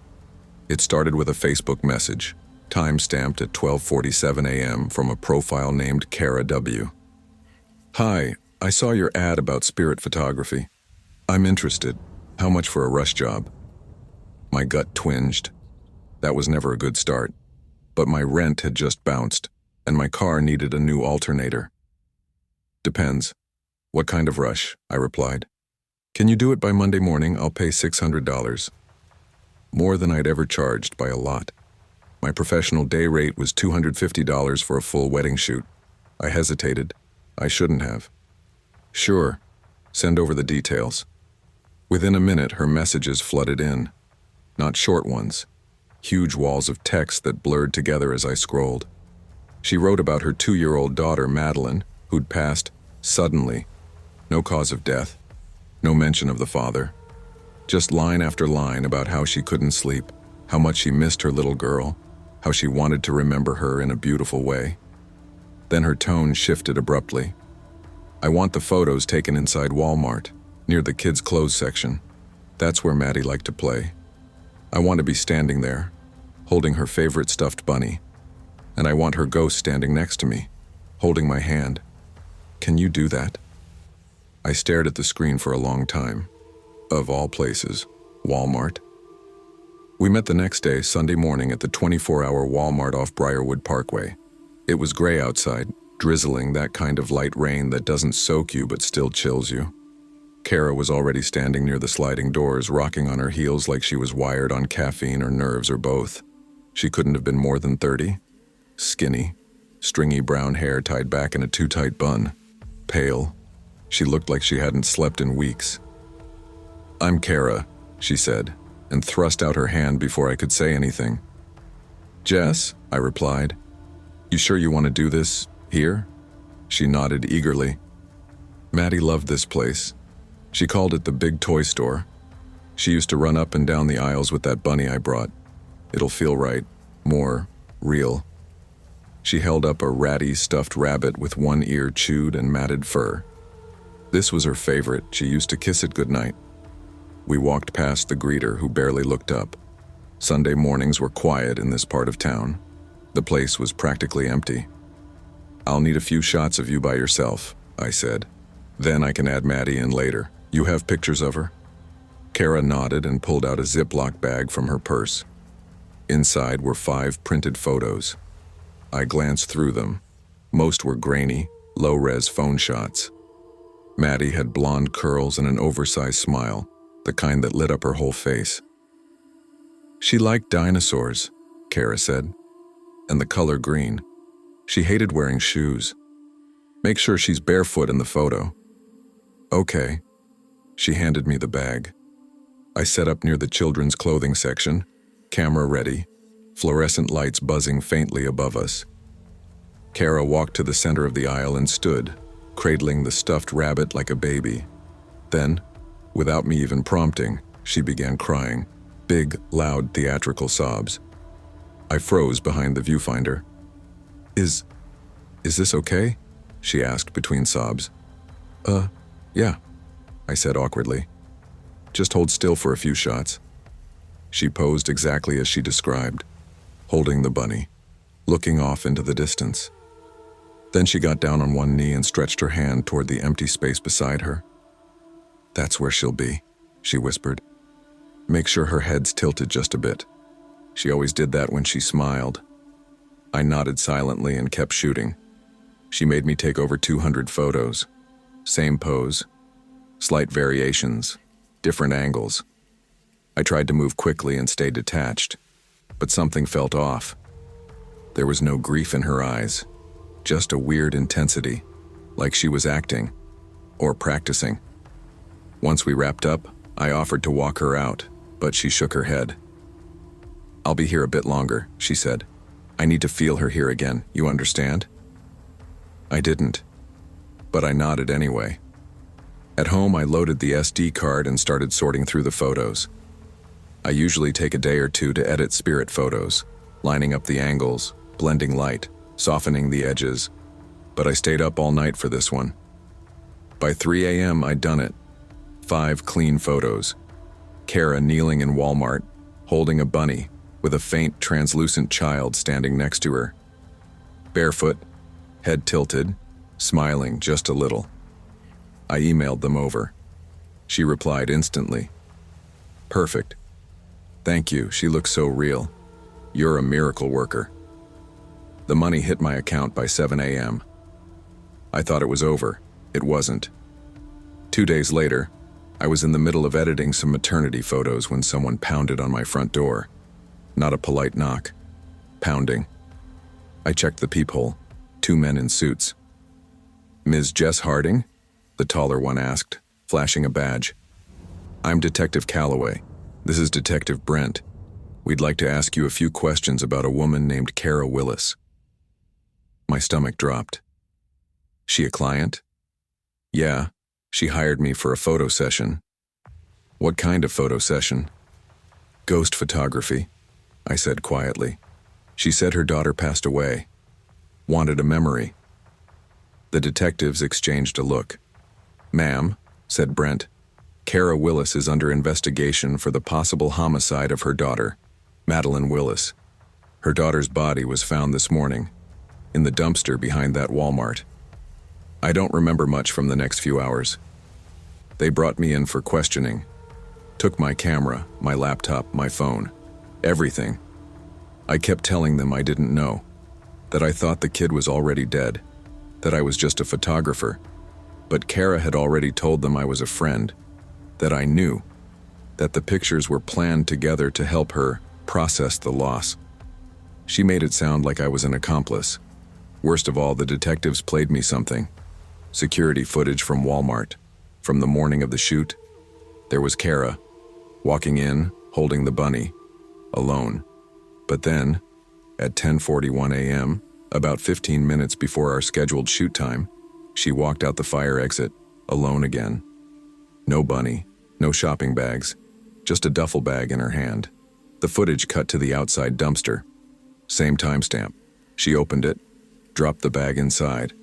It started with a Facebook message, time-stamped at 12:47 a.m. from a profile named Kara W. Hi, I saw your ad about spirit photography. I'm interested. How much for a rush job? My gut twinged. That was never a good start. But my rent had just bounced, and my car needed a new alternator. Depends. What kind of rush? I replied. Can you do it by Monday morning? I'll pay $600. More than I'd ever charged by a lot. My professional day rate was $250 for a full wedding shoot. I hesitated. I shouldn't have. Sure. Send over the details. Within a minute, her messages flooded in. Not short ones. Huge walls of text that blurred together as I scrolled. She wrote about her 2-year-old daughter, Madeline, who'd passed suddenly. No cause of death. No mention of the father. Just line after line about how she couldn't sleep, how much she missed her little girl, how she wanted to remember her in a beautiful way. Then her tone shifted abruptly. I want the photos taken inside Walmart, near the kids' clothes section. That's where Maddie liked to play. I want to be standing there, holding her favorite stuffed bunny. And I want her ghost standing next to me, holding my hand. Can you do that? I stared at the screen for a long time. Of all places, Walmart. We met the next day, Sunday morning, at the 24-hour Walmart off Briarwood Parkway. It was gray outside, drizzling, that kind of light rain that doesn't soak you but still chills you. Kara was already standing near the sliding doors, rocking on her heels like she was wired on caffeine or nerves or both. She couldn't have been more than 30. Skinny, stringy brown hair tied back in a too-tight bun. Pale. She looked like she hadn't slept in weeks. I'm Kara, she said, and thrust out her hand before I could say anything. Jess, I replied. You sure you want to do this here? She nodded eagerly. Maddie loved this place. She called it the big toy store. She used to run up and down the aisles with that bunny I brought. It'll feel right, more real. She held up a ratty stuffed rabbit with one ear chewed and matted fur. This was her favorite. She used to kiss it goodnight. We walked past the greeter, who barely looked up. Sunday mornings were quiet in this part of town. The place was practically empty. I'll need a few shots of you by yourself, I said. Then I can add Maddie in later. You have pictures of her? Kara nodded and pulled out a Ziploc bag from her purse. Inside were 5 printed photos. I glanced through them. Most were grainy, low-res phone shots. Maddie had blonde curls and an oversized smile, the kind that lit up her whole face. She liked dinosaurs, Kara said, and the color green. She hated wearing shoes. Make sure she's barefoot in the photo. Okay. She handed me the bag. I set up near the children's clothing section, camera ready, fluorescent lights buzzing faintly above us. Kara walked to the center of the aisle and stood, cradling the stuffed rabbit like a baby. Then, without me even prompting, she began crying, big, loud, theatrical sobs. I froze behind the viewfinder. Is this okay? She asked between sobs. Yeah, I said awkwardly. Just hold still for a few shots. She posed exactly as she described, holding the bunny, looking off into the distance. Then she got down on one knee and stretched her hand toward the empty space beside her. That's where she'll be, she whispered. Make sure her head's tilted just a bit. She always did that when she smiled. I nodded silently and kept shooting. She made me take over 200 photos. Same pose, slight variations, different angles. I tried to move quickly and stay detached, but something felt off. There was no grief in her eyes, just a weird intensity, like she was acting or practicing. Once we wrapped up, I offered to walk her out, but she shook her head. I'll be here a bit longer, she said. I need to feel her here again, you understand? I didn't, but I nodded anyway. At home, I loaded the SD card and started sorting through the photos. I usually take a day or two to edit spirit photos, lining up the angles, blending light, softening the edges, but I stayed up all night for this one. By 3 a.m., I'd done it. 5 clean photos. Kara kneeling in Walmart, holding a bunny, with a faint, translucent child standing next to her. Barefoot, head tilted, smiling just a little. I emailed them over. She replied instantly. Perfect. Thank you, she looks so real. You're a miracle worker. The money hit my account by 7 a.m. I thought it was over. It wasn't. 2 days later, I was in the middle of editing some maternity photos when someone pounded on my front door. Not a polite knock. Pounding. I checked the peephole. 2 men in suits. Ms. Jess Harding? The taller one asked, flashing a badge. I'm Detective Calloway. This is Detective Brent. We'd like to ask you a few questions about a woman named Kara Willis. My stomach dropped. She a client? Yeah, she hired me for a photo session. What kind of photo session? Ghost photography, I said quietly. She said her daughter passed away. Wanted a memory. The detectives exchanged a look. Ma'am, said Brent, Kara Willis is under investigation for the possible homicide of her daughter, Madeline Willis. Her daughter's body was found this morning, in the dumpster behind that Walmart. I don't remember much from the next few hours. They brought me in for questioning. Took my camera, my laptop, my phone, everything. I kept telling them I didn't know, that I thought the kid was already dead, that I was just a photographer. But Kara had already told them I was a friend, that I knew, that the pictures were planned together to help her process the loss. She made it sound like I was an accomplice. Worst of all, the detectives played me something. Security footage from Walmart. From the morning of the shoot, there was Kara, walking in, holding the bunny, alone. But then, at 10:41 a.m., About 15 minutes before our scheduled shoot time, she walked out the fire exit, alone again. No bunny, no shopping bags, just a duffel bag in her hand. The footage cut to the outside dumpster. Same timestamp. She opened it, dropped the bag inside.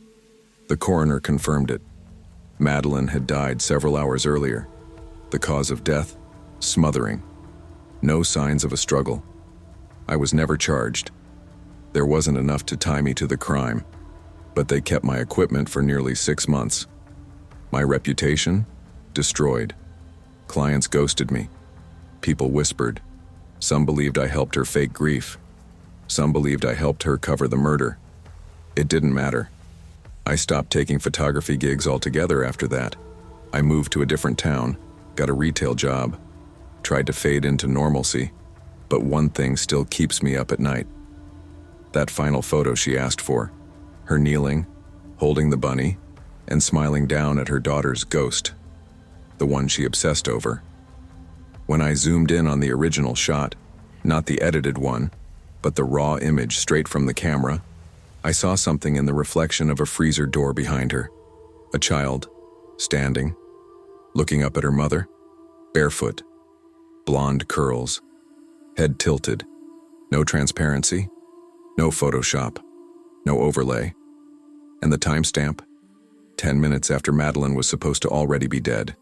The coroner confirmed it. Madeline had died several hours earlier. The cause of death? Smothering. No signs of a struggle. I was never charged. There wasn't enough to tie me to the crime, but they kept my equipment for nearly 6 months. My reputation? Destroyed. Clients ghosted me. People whispered. Some believed I helped her fake grief. Some believed I helped her cover the murder. It didn't matter. I stopped taking photography gigs altogether after that. I moved to a different town, got a retail job, tried to fade into normalcy, but one thing still keeps me up at night. That final photo she asked for, her kneeling, holding the bunny, and smiling down at her daughter's ghost, the one she obsessed over. When I zoomed in on the original shot, not the edited one, but the raw image straight from the camera, I saw something in the reflection of a freezer door behind her. A child, standing, looking up at her mother, barefoot, blonde curls, head tilted, no transparency, no Photoshop, no overlay. And the timestamp? 10 minutes after Madeline was supposed to already be dead.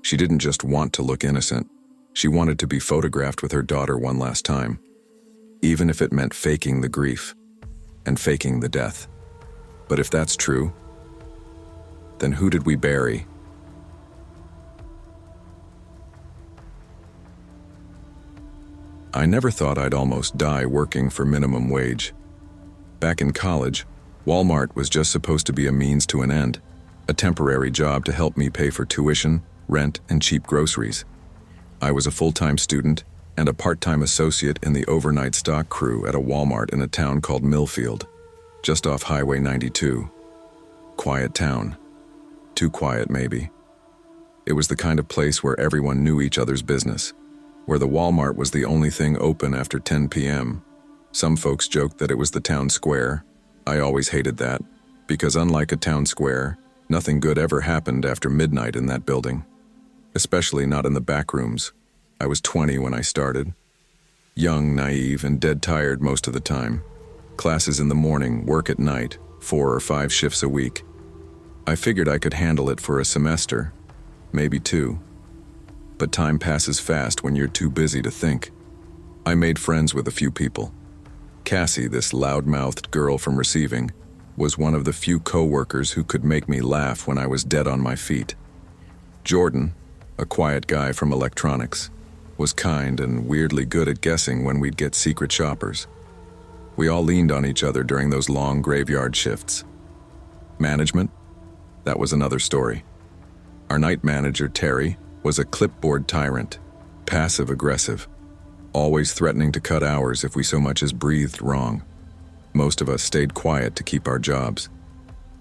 She didn't just want to look innocent. She wanted to be photographed with her daughter one last time, even if it meant faking the grief and faking the death. But if that's true, then who did we bury? I never thought I'd almost die working for minimum wage. Back in college, Walmart was just supposed to be a means to an end, a temporary job to help me pay for tuition, rent, and cheap groceries. I was a full-time student and a part-time associate in the overnight stock crew at a Walmart in a town called Millfield, just off Highway 92. Quiet town. Too quiet, maybe. It was the kind of place where everyone knew each other's business, where the Walmart was the only thing open after 10 p.m. Some folks joked that it was the town square. I always hated that, because unlike a town square, nothing good ever happened after midnight in that building. Especially not in the back rooms. I was 20 when I started. Young, naive, and dead tired most of the time. Classes in the morning, work at night, 4 or 5 shifts a week. I figured I could handle it for a semester, maybe 2. But time passes fast when you're too busy to think. I made friends with a few people. Cassie, this loud-mouthed girl from receiving, was one of the few coworkers who could make me laugh when I was dead on my feet. Jordan, a quiet guy from electronics, was kind and weirdly good at guessing when we'd get secret shoppers. We all leaned on each other during those long graveyard shifts. Management? That was another story. Our night manager, Terry, was a clipboard tyrant, passive-aggressive, always threatening to cut hours if we so much as breathed wrong. Most of us stayed quiet to keep our jobs.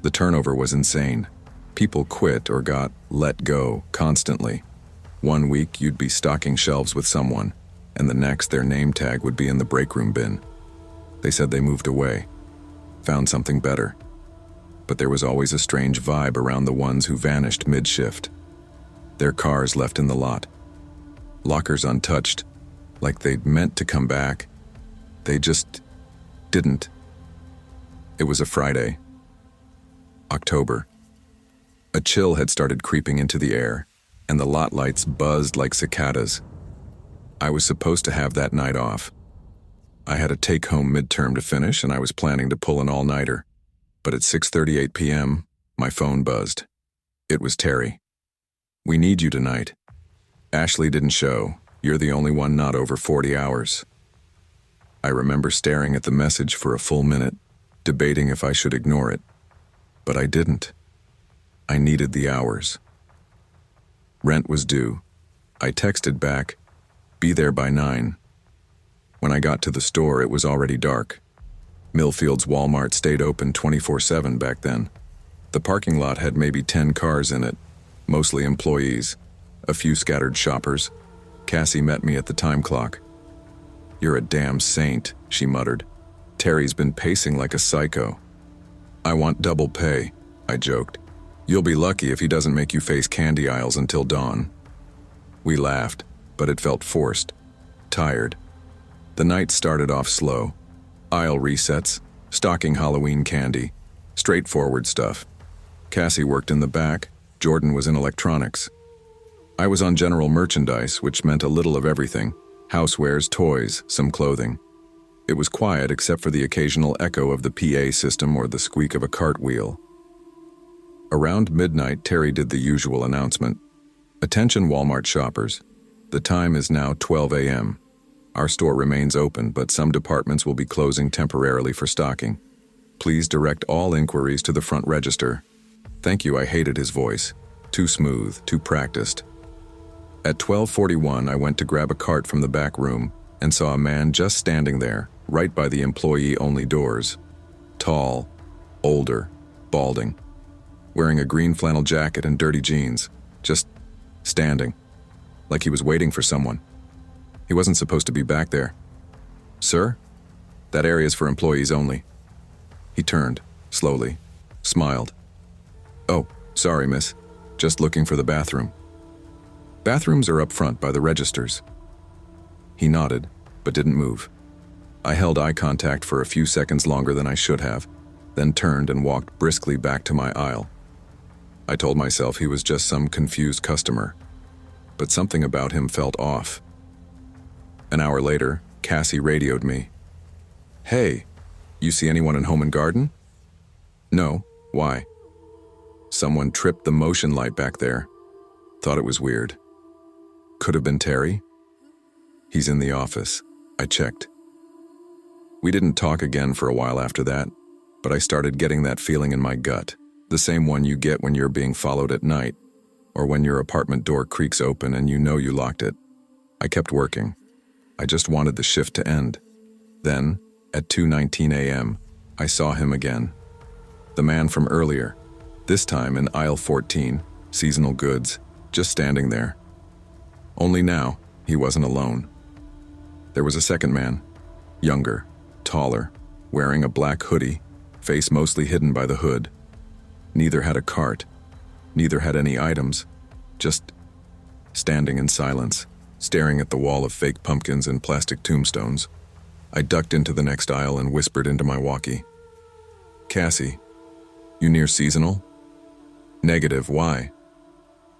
The turnover was insane. People quit or got let go constantly. One week you'd be stocking shelves with someone, and the next their name tag would be in the break room bin. They said they moved away, found something better. But there was always a strange vibe around the ones who vanished mid-shift. Their cars left in the lot. Lockers untouched, like they'd meant to come back. They just didn't. It was a Friday. October. A chill had started creeping into the air, and the lot lights buzzed like cicadas. I was supposed to have that night off. I had a take-home midterm to finish, and I was planning to pull an all-nighter. But at 6:38 p.m., my phone buzzed. It was Terry. "We need you tonight. Ashley didn't show. You're the only one not over 40 hours. I remember staring at the message for a full minute, debating if I should ignore it. But I didn't. I needed the hours. Rent was due. I texted back, "Be there by 9. When I got to the store, it was already dark. Millfield's Walmart stayed open 24/7 back then. The parking lot had maybe 10 cars in it, mostly employees, a few scattered shoppers. Cassie met me at the time clock. "You're a damn saint," she muttered. Terry's been pacing like a psycho. "I want double pay," I joked. "You'll be lucky if he doesn't make you face candy aisles until dawn." We laughed, but it felt forced, tired. The night started off slow. Aisle resets, stocking Halloween candy, straightforward stuff. Cassie worked in the back, Jordan was in electronics. I was on general merchandise, which meant a little of everything: housewares, toys, some clothing. It was quiet except for the occasional echo of the PA system or the squeak of a cartwheel. Around midnight, Terry did the usual announcement. "Attention Walmart shoppers. The time is now 12 a.m. Our store remains open, but some departments will be closing temporarily for stocking. Please direct all inquiries to the front register." Thank you, I hated his voice. Too smooth, too practiced. At 12:41, I went to grab a cart from the back room and saw a man just standing there, right by the employee-only doors. Tall, older, balding, wearing a green flannel jacket and dirty jeans, just standing, like he was waiting for someone. He wasn't supposed to be back there. "Sir, that area is for employees only." He turned, slowly, smiled. "Oh, sorry, miss. Just looking for the bathroom." "Bathrooms are up front by the registers." He nodded, but didn't move. I held eye contact for a few seconds longer than I should have, then turned and walked briskly back to my aisle. I told myself he was just some confused customer, but something about him felt off. An hour later, Cassie radioed me. "Hey, you see anyone in Home and Garden?" "No, why?" "Someone tripped the motion light back there. Thought it was weird." "Could have been Terry?" "He's in the office." I checked. We didn't talk again for a while after that, but I started getting that feeling in my gut, the same one you get when you're being followed at night, or when your apartment door creaks open and you know you locked it. I kept working. I just wanted the shift to end. Then, at 2:19 a.m., I saw him again. The man from earlier, this time in aisle 14, seasonal goods, just standing there. Only now, he wasn't alone. There was a second man, younger, taller, wearing a black hoodie, face mostly hidden by the hood. Neither had a cart, neither had any items, just standing in silence, staring at the wall of fake pumpkins and plastic tombstones. I ducked into the next aisle and whispered into my walkie. "Cassie, you near seasonal?" "Negative, why?"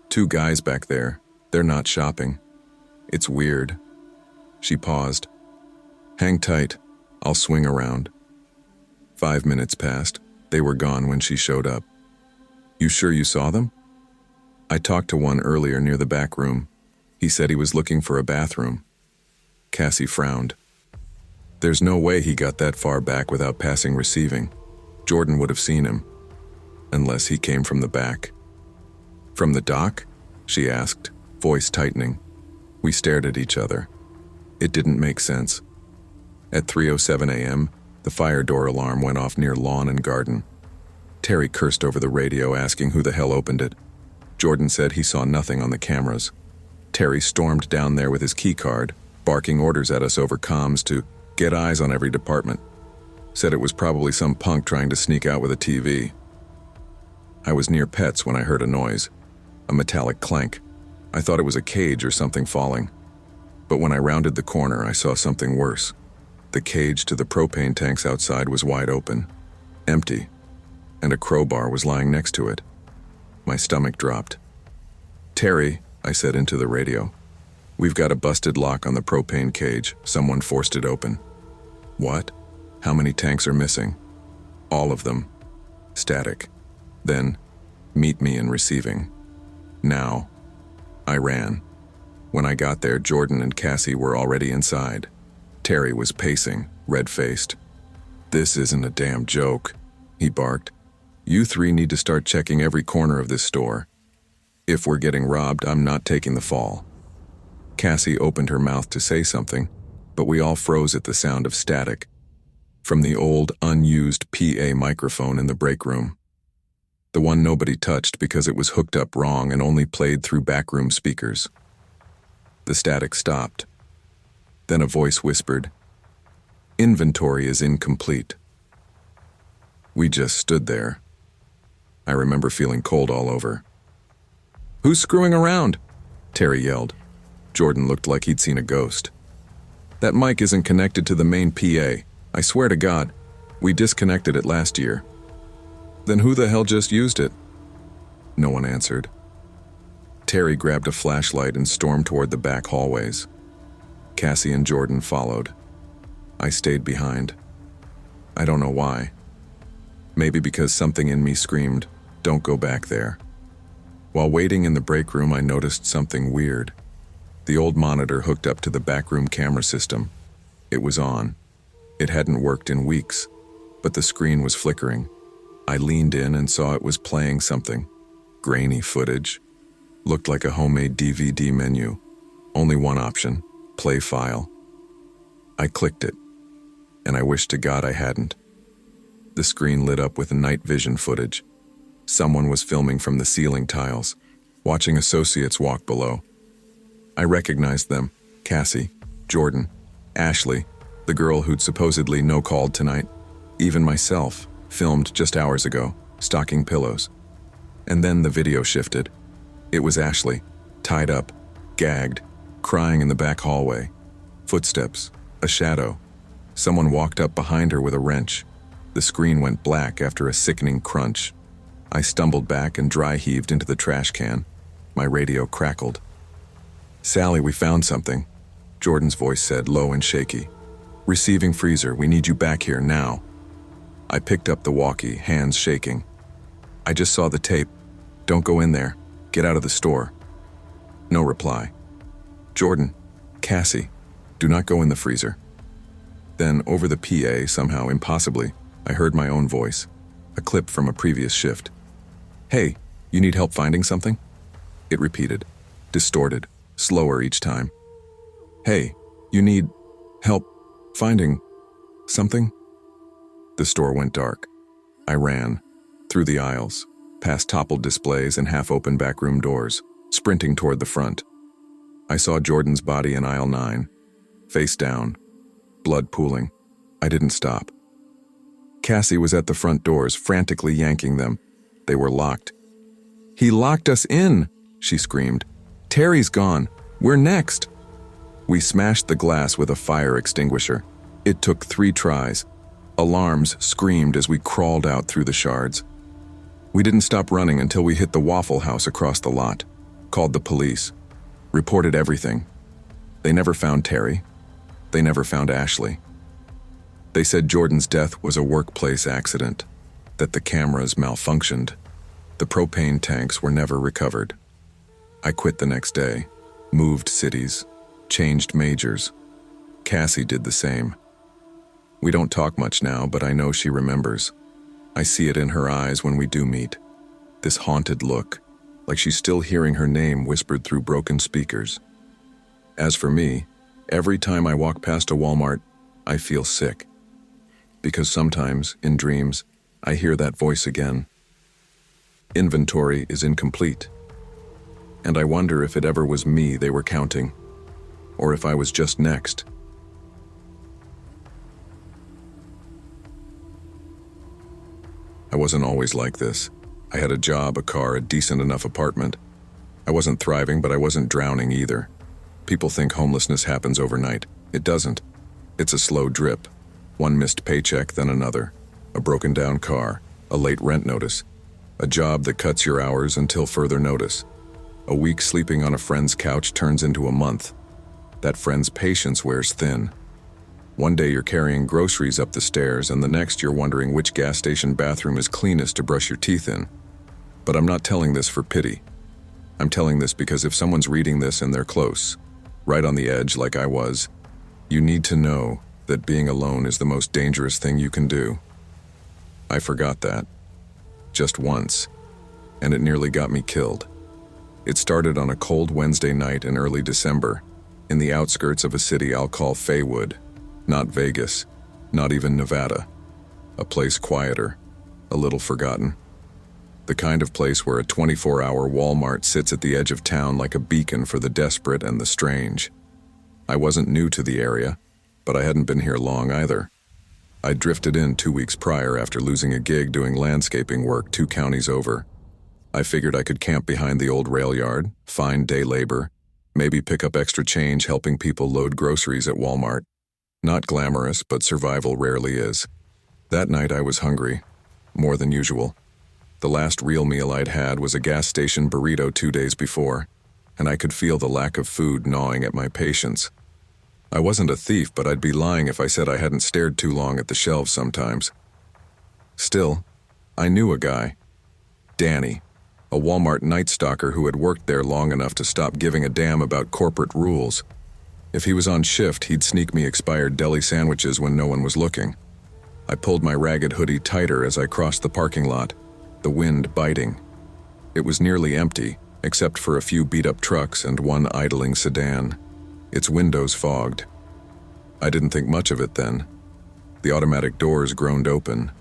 "Two guys back there. They're not shopping. It's weird." She paused. "Hang tight. I'll swing around." 5 minutes passed. They were gone when she showed up. "You sure you saw them?" "I talked to one earlier near the back room. He said he was looking for a bathroom." Cassie frowned. "There's no way he got that far back without passing receiving. Jordan would have seen him. Unless he came from the back." "From the dock?" she asked, voice tightening. We stared at each other. It didn't make sense. At 3:07 a.m., the fire door alarm went off near Lawn and Garden. Terry cursed over the radio, asking who the hell opened it. Jordan said he saw nothing on the cameras. Terry stormed down there with his keycard, barking orders at us over comms to get eyes on every department. Said it was probably some punk trying to sneak out with a TV. I was near Pets when I heard a noise, a metallic clank. I thought it was a cage or something falling. But when I rounded the corner, I saw something worse. The cage to the propane tanks outside was wide open, empty, and a crowbar was lying next to it. My stomach dropped. "Terry," I said into the radio, "we've got a busted lock on the propane cage. Someone forced it open." "What? How many tanks are missing?" "All of them. Static." Then, "Meet me in receiving. Now." I ran. When I got there, Jordan and Cassie were already inside. Terry was pacing, red-faced. "This isn't a damn joke," he barked. "You three need to start checking every corner of this store. If we're getting robbed, I'm not taking the fall." Cassie opened her mouth to say something, but we all froze at the sound of static from the old, unused PA microphone in the break room. The one nobody touched because it was hooked up wrong and only played through backroom speakers. The static stopped. Then a voice whispered, Inventory is incomplete. We just stood there. I remember feeling cold all over. "Who's screwing around?" Terry yelled. Jordan looked like he'd seen a ghost. "That mic isn't connected to the main PA. I swear to God, we disconnected it last year." "Then who the hell just used it?" No one answered. Terry grabbed a flashlight and stormed toward the back hallways. Cassie and Jordan followed. I stayed behind. I don't know why. Maybe because something in me screamed, "Don't go back there." While waiting in the break room, I noticed something weird. The old monitor hooked up to the backroom camera system. It was on. It hadn't worked in weeks, but the screen was flickering. I leaned in and saw it was playing something. Grainy footage. Looked like a homemade DVD menu. Only one option, play file. I clicked it, and I wished to God I hadn't. The screen lit up with night vision footage. Someone was filming from the ceiling tiles, watching associates walk below. I recognized them: Cassie, Jordan, Ashley, the girl who'd supposedly no-called tonight, even myself, filmed just hours ago, stocking pillows. And then the video shifted. It was Ashley, tied up, gagged, crying in the back hallway. Footsteps, a shadow. Someone walked up behind her with a wrench. The screen went black after a sickening crunch. I stumbled back and dry heaved into the trash can. My radio crackled. "Sally, we found something," Jordan's voice said, low and shaky. "Receiving freezer, we need you back here now." I picked up the walkie, hands shaking. "I just saw the tape. Don't go in there. Get out of the store." No reply. "Jordan, Cassie, do not go in the freezer." Then, over the PA, somehow impossibly, I heard my own voice, a clip from a previous shift. "Hey, you need help finding something?" It repeated, distorted, slower each time. "Hey, you need help finding something?" The store went dark. I ran, through the aisles, past toppled displays and half-open backroom doors, sprinting toward the front. I saw Jordan's body in aisle 9, face down, blood pooling. I didn't stop. Cassie was at the front doors, frantically yanking them. They were locked. "He locked us in," she screamed. "Terry's gone. We're next." We smashed the glass with a fire extinguisher. It took 3 tries. Alarms screamed as we crawled out through the shards. We didn't stop running until we hit the Waffle House across the lot, called the police, reported everything. They never found Terry. They never found Ashley. They said Jordan's death was a workplace accident, that the cameras malfunctioned. The propane tanks were never recovered. I quit the next day, moved cities, changed majors. Cassie did the same. We don't talk much now, but I know she remembers. I see it in her eyes when we do meet. This haunted look, like she's still hearing her name whispered through broken speakers. As for me, every time I walk past a Walmart, I feel sick. Because sometimes, in dreams, I hear that voice again. Inventory is incomplete. And I wonder if it ever was me they were counting, or if I was just next. I wasn't always like this. I had a job, a car, a decent enough apartment. I wasn't thriving, but I wasn't drowning either. People think homelessness happens overnight. It doesn't. It's a slow drip. One missed paycheck, then another. A broken down car, a late rent notice, a job that cuts your hours until further notice. A week sleeping on a friend's couch turns into a month. That friend's patience wears thin. One day you're carrying groceries up the stairs, and the next you're wondering which gas station bathroom is cleanest to brush your teeth in. But I'm not telling this for pity. I'm telling this because if someone's reading this and they're close, right on the edge like I was, you need to know that being alone is the most dangerous thing you can do. I forgot that. Just once. And it nearly got me killed. It started on a cold Wednesday night in early December, in the outskirts of a city I'll call Faywood. Not Vegas, not even Nevada. A place quieter, a little forgotten. The kind of place where a 24-hour Walmart sits at the edge of town like a beacon for the desperate and the strange. I wasn't new to the area. but I hadn't been here long either. I'd drifted in 2 weeks prior after losing a gig doing landscaping work 2 counties over. I figured I could camp behind the old rail yard, find day labor, maybe pick up extra change helping people load groceries at Walmart. Not glamorous, but survival rarely is. That night I was hungry, more than usual. The last real meal I'd had was a gas station burrito 2 days before, and I could feel the lack of food gnawing at my patience. I wasn't a thief, but I'd be lying if I said I hadn't stared too long at the shelves sometimes. Still, I knew a guy. Danny, a Walmart night stalker who had worked there long enough to stop giving a damn about corporate rules. If he was on shift, he'd sneak me expired deli sandwiches when no one was looking. I pulled my ragged hoodie tighter as I crossed the parking lot, the wind biting. It was nearly empty, except for a few beat-up trucks and one idling sedan. Its windows fogged. I didn't think much of it then. The automatic doors groaned open.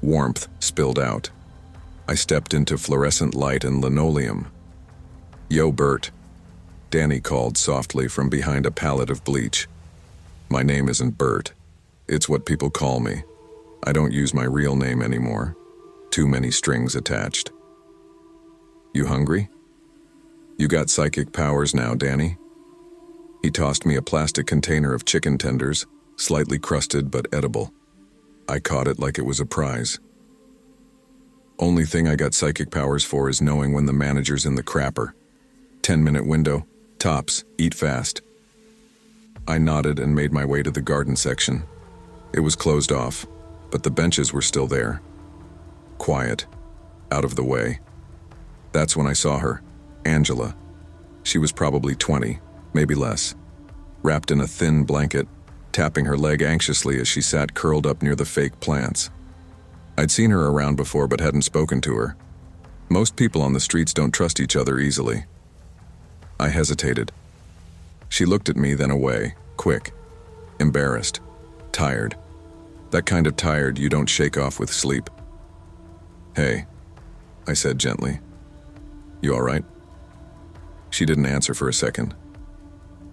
Warmth spilled out. I stepped into fluorescent light and linoleum. "Yo, Bert," Danny called softly from behind a pallet of bleach. My name isn't Bert. It's what people call me. I don't use my real name anymore. Too many strings attached. "You hungry? You got psychic powers now, Danny?" He tossed me a plastic container of chicken tenders, slightly crusted but edible. I caught it like it was a prize. "Only thing I got psychic powers for is knowing when the manager's in the crapper. 10-minute window, tops, eat fast." I nodded and made my way to the garden section. It was closed off, but the benches were still there. Quiet, out of the way. That's when I saw her, Angela. She was probably 20, maybe less, wrapped in a thin blanket, tapping her leg anxiously as she sat curled up near the fake plants. I'd seen her around before but hadn't spoken to her. Most people on the streets don't trust each other easily. I hesitated. She looked at me, then away, quick, embarrassed, tired. That kind of tired you don't shake off with sleep. "Hey," I said gently. "You all right?" She didn't answer for a second.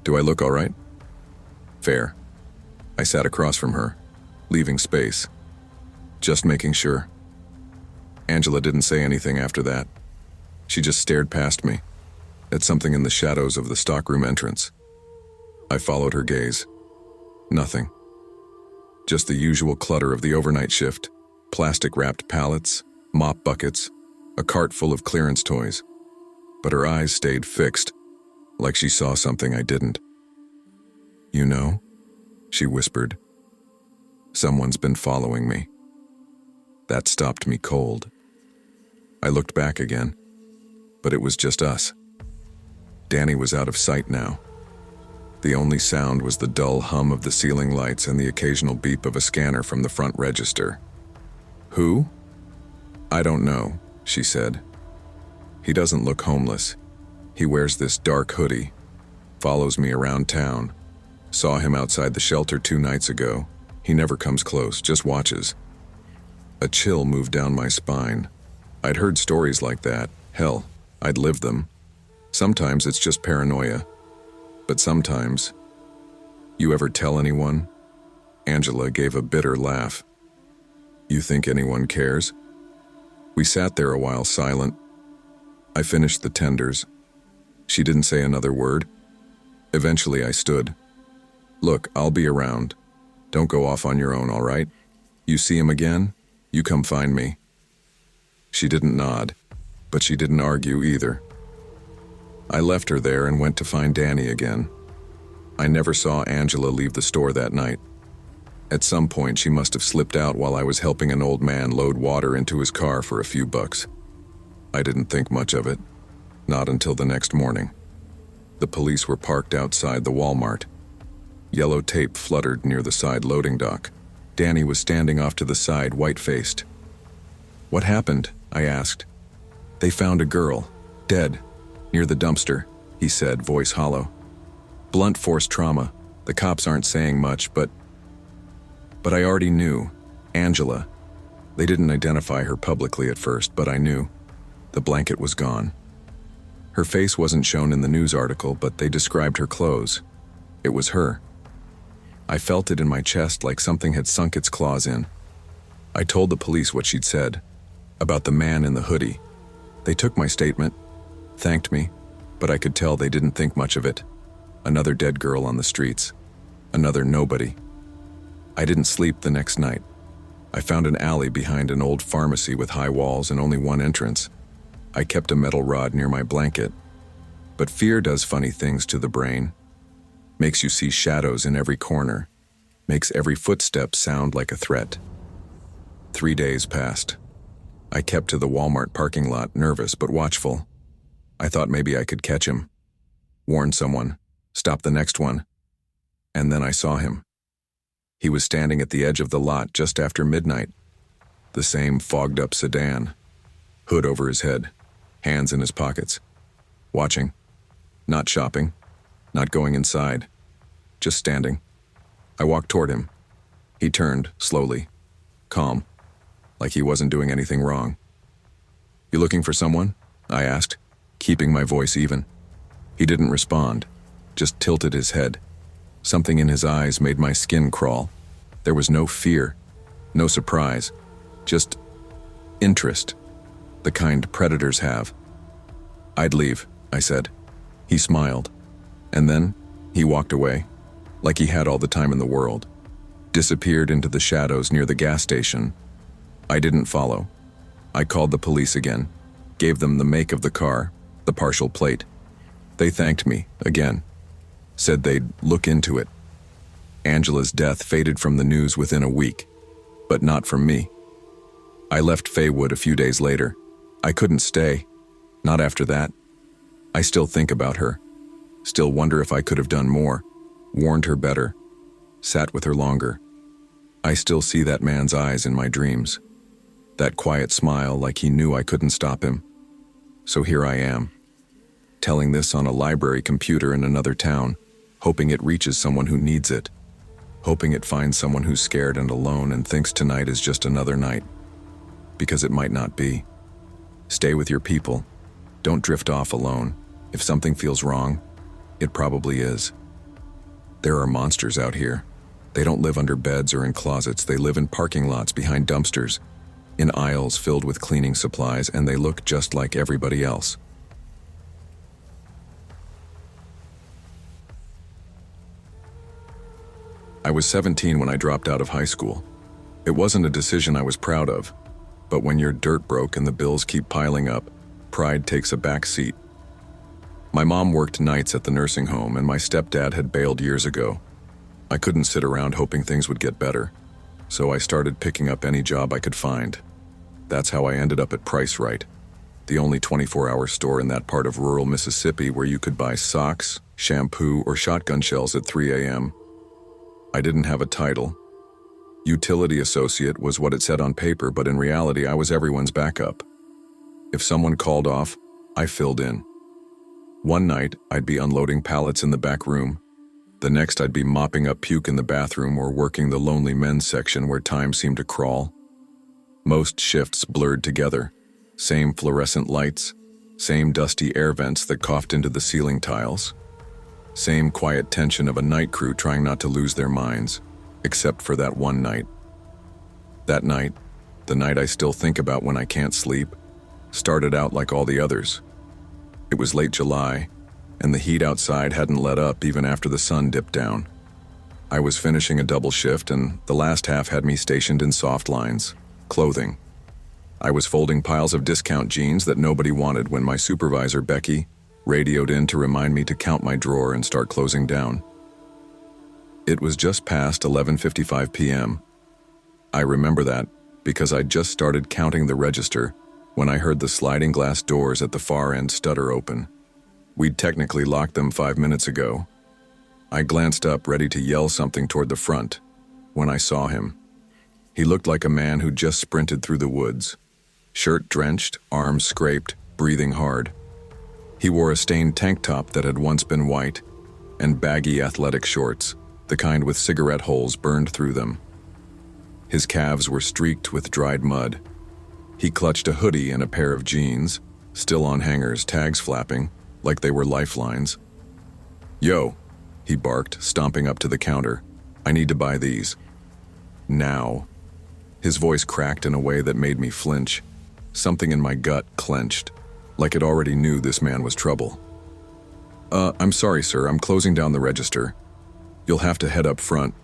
"Do I look all right?" "Fair." I sat across from her, leaving space. Just making sure. Angela didn't say anything after that. She just stared past me, at something in the shadows of the stockroom entrance. I followed her gaze. Nothing. Just the usual clutter of the overnight shift, plastic-wrapped pallets, mop buckets, a cart full of clearance toys. But her eyes stayed fixed, like she saw something I didn't. "You know," she whispered, "someone's been following me." That stopped me cold. I looked back again, but it was just us. Danny was out of sight now. The only sound was the dull hum of the ceiling lights and the occasional beep of a scanner from the front register. "Who?" "I don't know," she said. "He doesn't look homeless. He wears this dark hoodie, follows me around town. Saw him outside the shelter 2 nights ago. He never comes close, just watches." A chill moved down my spine. I'd heard stories like that. Hell, I'd lived them. Sometimes it's just paranoia. But sometimes... "You ever tell anyone?" Angela gave a bitter laugh. "You think anyone cares?" We sat there a while silent. I finished the tenders. She didn't say another word. Eventually I stood. "Look, I'll be around. Don't go off on your own, all right? You see him again? You come find me." She didn't nod, but she didn't argue either. I left her there and went to find Danny again. I never saw Angela leave the store that night. At some point, she must have slipped out while I was helping an old man load water into his car for a few bucks. I didn't think much of it, not until the next morning. The police were parked outside the Walmart. Yellow tape fluttered near the side loading dock. Danny was standing off to the side, white-faced. "What happened?" I asked. "They found a girl, dead, near the dumpster," he said, voice hollow. "Blunt force trauma. The cops aren't saying much, but I already knew. Angela. They didn't identify her publicly at first, but I knew. The blanket was gone. Her face wasn't shown in the news article, but they described her clothes. It was her." I felt it in my chest like something had sunk its claws in. I told the police what she'd said, about the man in the hoodie. They took my statement, thanked me, but I could tell they didn't think much of it. Another dead girl on the streets. Another nobody. I didn't sleep the next night. I found an alley behind an old pharmacy with high walls and only one entrance. I kept a metal rod near my blanket. But fear does funny things to the brain. Makes you see shadows in every corner. Makes every footstep sound like a threat. 3 days passed. I kept to the Walmart parking lot, nervous but watchful. I thought maybe I could catch him. Warn someone. Stop the next one. And then I saw him. He was standing at the edge of the lot just after midnight. The same fogged-up sedan. Hood over his head. Hands in his pockets. Watching. Not shopping. Not going inside. Just standing. I walked toward him. He turned, slowly. Calm. Like he wasn't doing anything wrong. "You looking for someone?" I asked, keeping my voice even. He didn't respond, just tilted his head. Something in his eyes made my skin crawl. There was no fear, no surprise, just interest, the kind predators have. "I'd leave," I said. He smiled, and then he walked away, like he had all the time in the world, disappeared into the shadows near the gas station. I didn't follow. I called the police again, gave them the make of the car, the partial plate. They thanked me, again, said they'd look into it. Angela's death faded from the news within a week, but not from me. I left Faywood a few days later. I couldn't stay, not after that. I still think about her, still wonder if I could have done more, warned her better, sat with her longer. I still see that man's eyes in my dreams. That quiet smile like he knew I couldn't stop him. So here I am, telling this on a library computer in another town, hoping it reaches someone who needs it, hoping it finds someone who's scared and alone and thinks tonight is just another night. Because it might not be. Stay with your people. Don't drift off alone. If something feels wrong, it probably is. There are monsters out here. They don't live under beds or in closets. They live in parking lots behind dumpsters, in aisles filled with cleaning supplies, and they look just like everybody else. I was 17 when I dropped out of high school. It wasn't a decision I was proud of, but when you're dirt broke and the bills keep piling up, pride takes a back seat. My mom worked nights at the nursing home, and my stepdad had bailed years ago. I couldn't sit around hoping things would get better, so I started picking up any job I could find. That's how I ended up at Price Right, the only 24-hour store in that part of rural Mississippi where you could buy socks, shampoo, or shotgun shells at 3 a.m. I didn't have a title. Utility associate was what it said on paper, but in reality I was everyone's backup. If someone called off, I filled in. One night, I'd be unloading pallets in the back room. The next, I'd be mopping up puke in the bathroom or working the lonely men's section where time seemed to crawl. Most shifts blurred together. Same fluorescent lights, same dusty air vents that coughed into the ceiling tiles. Same quiet tension of a night crew trying not to lose their minds, except for that one night. That night, the night I still think about when I can't sleep, started out like all the others. It was late July, and the heat outside hadn't let up even after the sun dipped down. I was finishing a double shift, and the last half had me stationed in soft lines, clothing. I was folding piles of discount jeans that nobody wanted when my supervisor, Becky, radioed in to remind me to count my drawer and start closing down. It was just past 11:55 p.m. I remember that because I'd just started counting the register when I heard the sliding glass doors at the far end stutter open. We'd technically locked them 5 minutes ago. I glanced up, ready to yell something toward the front, when I saw him. He looked like a man who'd just sprinted through the woods. Shirt drenched, arms scraped, breathing hard. He wore a stained tank top that had once been white, and baggy athletic shorts, the kind with cigarette holes burned through them. His calves were streaked with dried mud. He clutched a hoodie and a pair of jeans, still on hangers, tags flapping, like they were lifelines. "Yo," he barked, stomping up to the counter. I need to buy these. Now. His voice cracked in a way that made me flinch. Something in my gut clenched, like it already knew this man was trouble. I'm sorry, sir, I'm closing down the register. You'll have to head up front.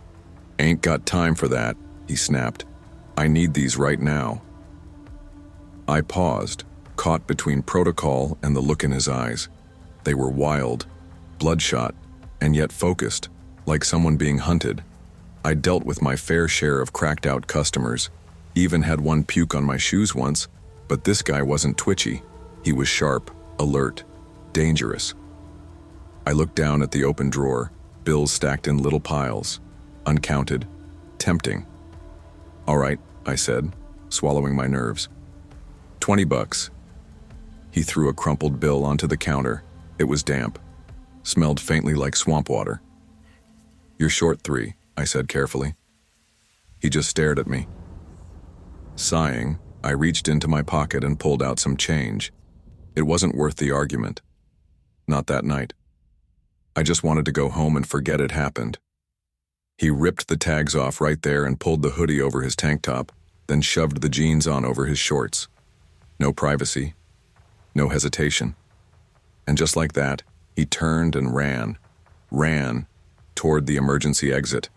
Ain't got time for that, he snapped. I need these right now. I paused, caught between protocol and the look in his eyes. They were wild, bloodshot, and yet focused, like someone being hunted. I dealt with my fair share of cracked-out customers, even had one puke on my shoes once, but this guy wasn't twitchy. He was sharp, alert, dangerous. I looked down at the open drawer, bills stacked in little piles, uncounted, tempting. All right, I said, swallowing my nerves. $20. He threw a crumpled bill onto the counter. It was damp, smelled faintly like swamp water. You're short $3, I said carefully. He just stared at me. Sighing, I reached into my pocket and pulled out some change. It wasn't worth the argument. Not that night. I just wanted to go home and forget it happened. He ripped the tags off right there and pulled the hoodie over his tank top, then shoved the jeans on over his shorts. No privacy, no hesitation. And just like that, he turned and ran toward the emergency exit.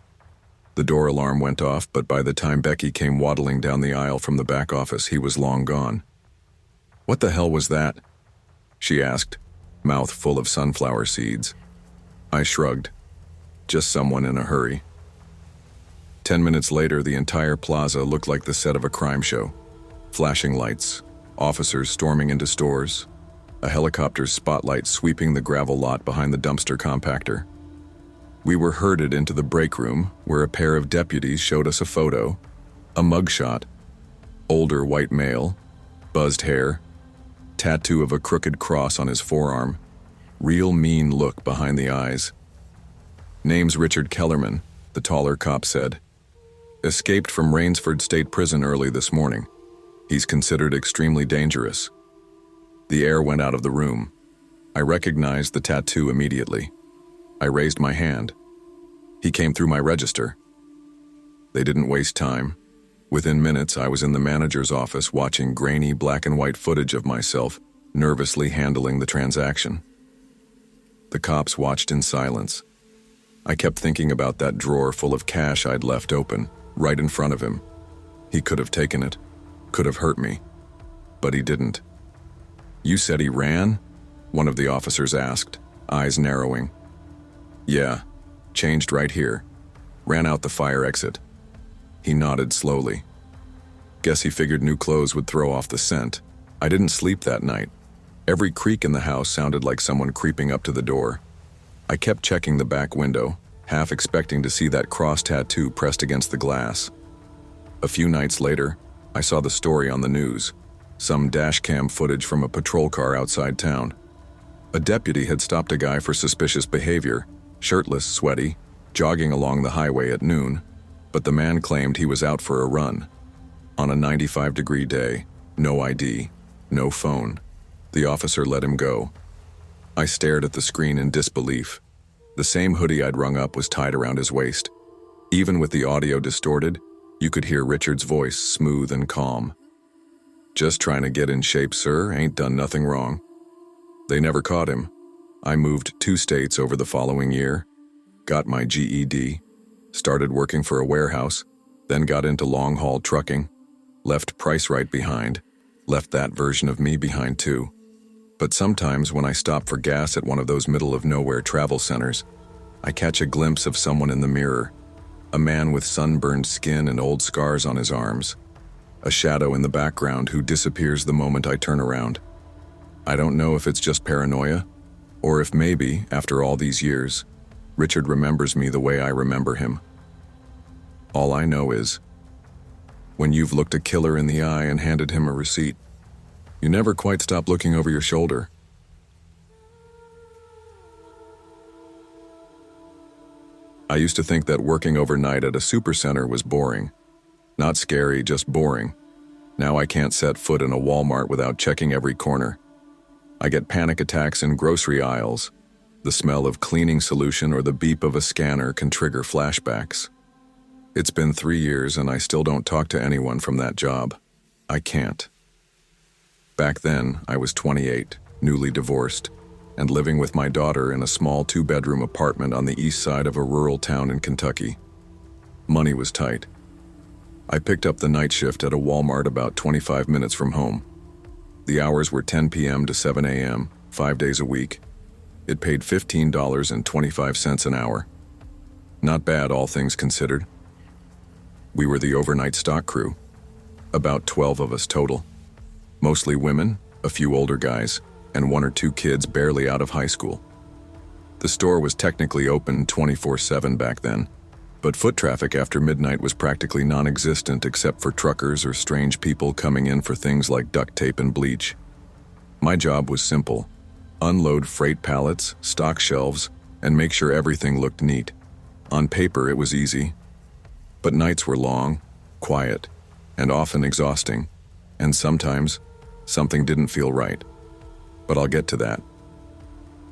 The door alarm went off, but by the time Becky came waddling down the aisle from the back office, he was long gone. What the hell was that? She asked, mouth full of sunflower seeds. I shrugged. Just someone in a hurry. 10 minutes later, the entire plaza looked like the set of a crime show. Flashing lights, officers storming into stores, a helicopter's spotlight sweeping the gravel lot behind the dumpster compactor. We were herded into the break room, where a pair of deputies showed us a photo, a mugshot, older white male, buzzed hair, tattoo of a crooked cross on his forearm, real mean look behind the eyes. Name's Richard Kellerman, the taller cop said. Escaped from Rainsford State Prison early this morning. He's considered extremely dangerous. The air went out of the room. I recognized the tattoo immediately. I raised my hand. He came through my register. They didn't waste time. Within minutes, I was in the manager's office watching grainy black and white footage of myself, nervously handling the transaction. The cops watched in silence. I kept thinking about that drawer full of cash I'd left open, right in front of him. He could have taken it, could have hurt me, but he didn't. You said he ran? One of the officers asked, eyes narrowing. Yeah, changed right here. Ran out the fire exit. He nodded slowly. Guess he figured new clothes would throw off the scent. I didn't sleep that night. Every creak in the house sounded like someone creeping up to the door. I kept checking the back window, half expecting to see that cross tattoo pressed against the glass. A few nights later, I saw the story on the news. Some dashcam footage from a patrol car outside town. A deputy had stopped a guy for suspicious behavior, shirtless, sweaty, jogging along the highway at noon, but the man claimed he was out for a run. On a 95-degree day, no ID, no phone. The officer let him go. I stared at the screen in disbelief. The same hoodie I'd rung up was tied around his waist. Even with the audio distorted, you could hear Richard's voice, smooth and calm. Just trying to get in shape, sir, ain't done nothing wrong. They never caught him. I moved 2 states over the following year, got my GED, started working for a warehouse, then got into long-haul trucking, left Price right behind, left that version of me behind too. But sometimes when I stop for gas at one of those middle-of-nowhere travel centers, I catch a glimpse of someone in the mirror, a man with sunburned skin and old scars on his arms, a shadow in the background who disappears the moment I turn around. I don't know if it's just paranoia, or if maybe, after all these years, Richard remembers me the way I remember him. All I know is, when you've looked a killer in the eye and handed him a receipt, you never quite stop looking over your shoulder. I used to think that working overnight at a supercenter was boring. Not scary, just boring. Now I can't set foot in a Walmart without checking every corner. I get panic attacks in grocery aisles. The smell of cleaning solution or the beep of a scanner can trigger flashbacks. It's been 3 years and I still don't talk to anyone from that job. I can't. Back then, I was 28, newly divorced, and living with my daughter in a small 2-bedroom apartment on the east side of a rural town in Kentucky. Money was tight. I picked up the night shift at a Walmart about 25 minutes from home. The hours were 10 p.m. to 7 a.m., 5 days a week. It paid $15.25 an hour. Not bad, all things considered. We were the overnight stock crew, about 12 of us total. Mostly women, a few older guys, and 1 or 2 kids barely out of high school. The store was technically open 24/7 back then, but foot traffic after midnight was practically non-existent except for truckers or strange people coming in for things like duct tape and bleach. My job was simple: unload freight pallets, stock shelves, and make sure everything looked neat. On paper, it was easy, but nights were long, quiet, and often exhausting, and sometimes something didn't feel right. But I'll get to that.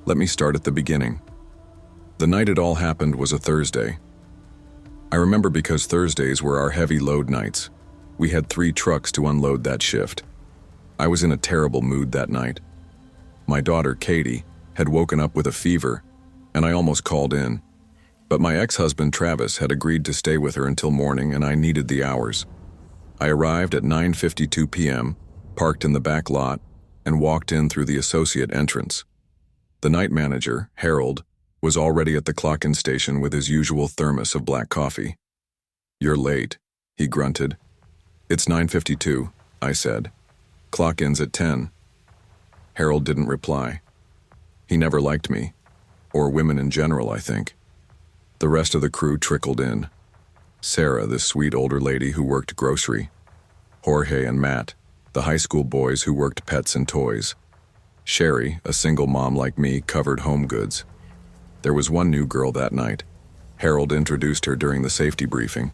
Let me start at the beginning. The night it all happened was a Thursday. I remember because Thursdays were our heavy load nights. We had 3 trucks to unload that shift. I was in a terrible mood that night. My daughter, Katie, had woken up with a fever, and I almost called in. But my ex-husband, Travis, had agreed to stay with her until morning, and I needed the hours. I arrived at 9:52 p.m., parked in the back lot, and walked in through the associate entrance. The night manager, Harold, was already at the clock-in station with his usual thermos of black coffee. "You're late," he grunted. "It's 9:52, I said. "Clock-in's at 10. Harold didn't reply. He never liked me, or women in general, I think. The rest of the crew trickled in. Sarah, this sweet older lady who worked grocery. Jorge and Matt, the high school boys who worked pets and toys. Sherry, a single mom like me, covered home goods. There was one new girl that night. Harold introduced her during the safety briefing.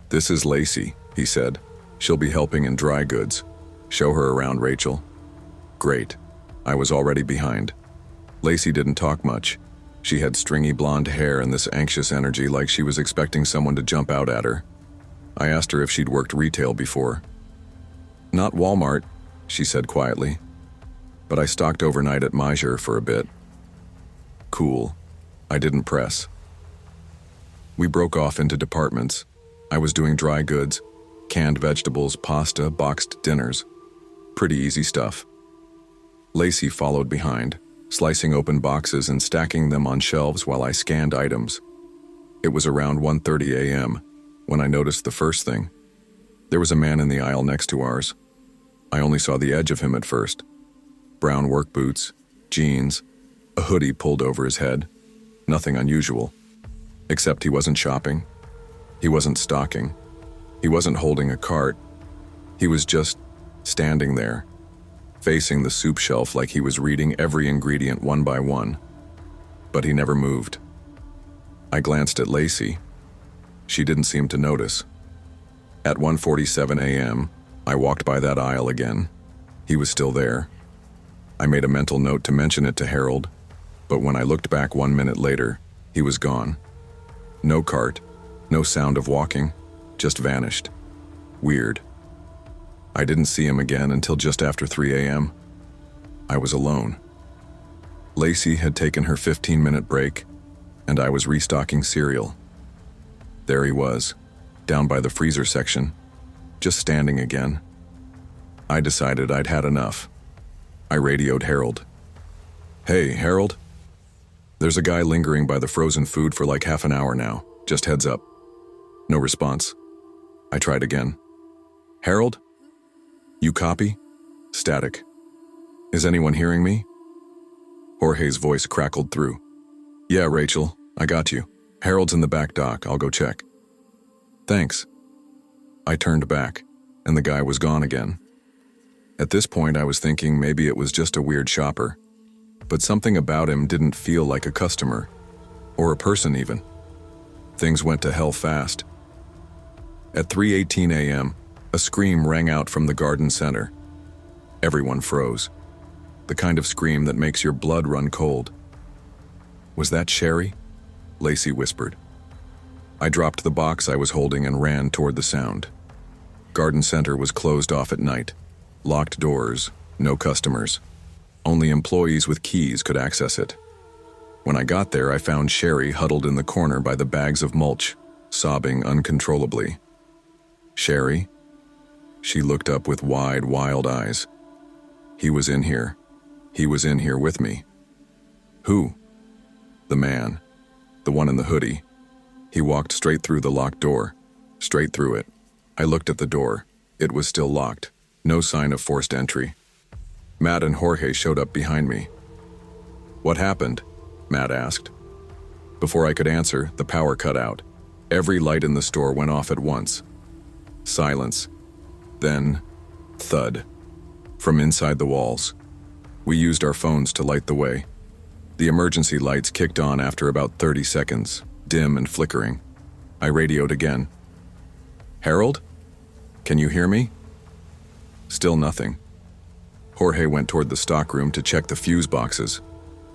"This is Lacey," he said. "She'll be helping in dry goods. Show her around, Rachel." Great. I was already behind. Lacey didn't talk much. She had stringy blonde hair and this anxious energy like she was expecting someone to jump out at her. I asked her if she'd worked retail before. "Not Walmart," she said quietly. "But I stocked overnight at Meijer for a bit." Cool. I didn't press. We broke off into departments. I was doing dry goods, canned vegetables, pasta, boxed dinners. Pretty easy stuff. Lacey followed behind, slicing open boxes and stacking them on shelves while I scanned items. It was around 1:30 a.m. when I noticed the first thing. There was a man in the aisle next to ours. I only saw the edge of him at first. Brown work boots, jeans, a hoodie pulled over his head. Nothing unusual. Except he wasn't shopping. He wasn't stocking. He wasn't holding a cart. He was just standing there, facing the soup shelf like he was reading every ingredient one by one. But he never moved. I glanced at Lacey. She didn't seem to notice. At 1:47 a.m., I walked by that aisle again. He was still there. I made a mental note to mention it to Harold, but when I looked back 1 minute later, he was gone. No cart, no sound of walking, just vanished. Weird. I didn't see him again until just after 3 a.m. I was alone. Lacey had taken her 15-minute break, and I was restocking cereal. There he was, down by the freezer section, just standing again. I decided I'd had enough. I radioed Harold. "Hey, Harold? There's a guy lingering by the frozen food for like half an hour now. Just heads up." No response. I tried again. "Harold? You copy?" Static. "Is anyone hearing me?" Jorge's voice crackled through. "Yeah, Rachel, I got you. Harold's in the back dock. I'll go check." "Thanks." I turned back, and the guy was gone again. At this point, I was thinking maybe it was just a weird shopper, but something about him didn't feel like a customer, or a person even. Things went to hell fast. At 3:18 a.m., a scream rang out from the garden center. Everyone froze. The kind of scream that makes your blood run cold. "Was that Sherry?" Lacey whispered. I dropped the box I was holding and ran toward the sound. Garden Center was closed off at night. Locked doors, no customers. Only employees with keys could access it. When I got there, I found Sherry huddled in the corner by the bags of mulch, sobbing uncontrollably. "Sherry?" She looked up with wide, wild eyes. "He was in here. He was in here with me." "Who?" "The man. The one in the hoodie. He walked straight through the locked door. Straight through it." I looked at the door. It was still locked. No sign of forced entry. Matt and Jorge showed up behind me. "What happened?" Matt asked. Before I could answer, the power cut out. Every light in the store went off at once. Silence. Then, thud. From inside the walls. We used our phones to light the way. The emergency lights kicked on after about 30 seconds, dim and flickering. I radioed again. "Harold? Can you hear me?" Still nothing. Jorge went toward the stockroom to check the fuse boxes.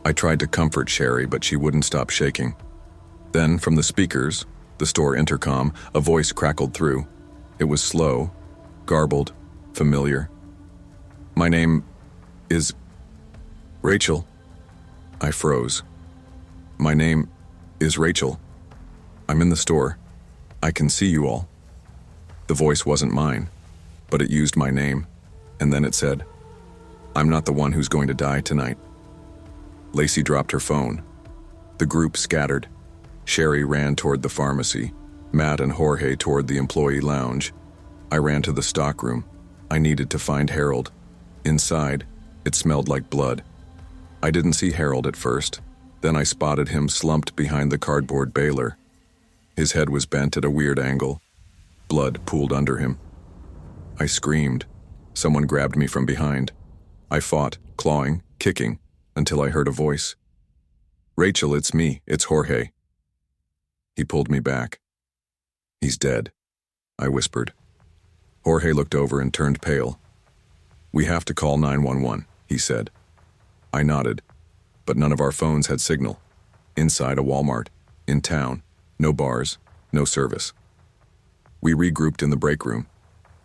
I tried to comfort Sherry, but she wouldn't stop shaking. Then, from the speakers, the store intercom, a voice crackled through. It was slow, garbled, familiar. "My name is Rachel." I froze. "My name is Rachel. I'm in the store. I can see you all." The voice wasn't mine, but it used my name, and then it said, "I'm not the one who's going to die tonight." Lacey dropped her phone. The group scattered. Sherry ran toward the pharmacy, Matt and Jorge toward the employee lounge. I ran to the stockroom. I needed to find Harold. Inside, it smelled like blood. I didn't see Harold at first. Then I spotted him slumped behind the cardboard baler. His head was bent at a weird angle. Blood pooled under him. I screamed. Someone grabbed me from behind. I fought, clawing, kicking, until I heard a voice. "Rachel, it's me. It's Jorge." He pulled me back. "He's dead," I whispered. Jorge looked over and turned pale. "We have to call 911, he said. I nodded, but none of our phones had signal. Inside a Walmart, in town, no bars, no service. We regrouped in the break room.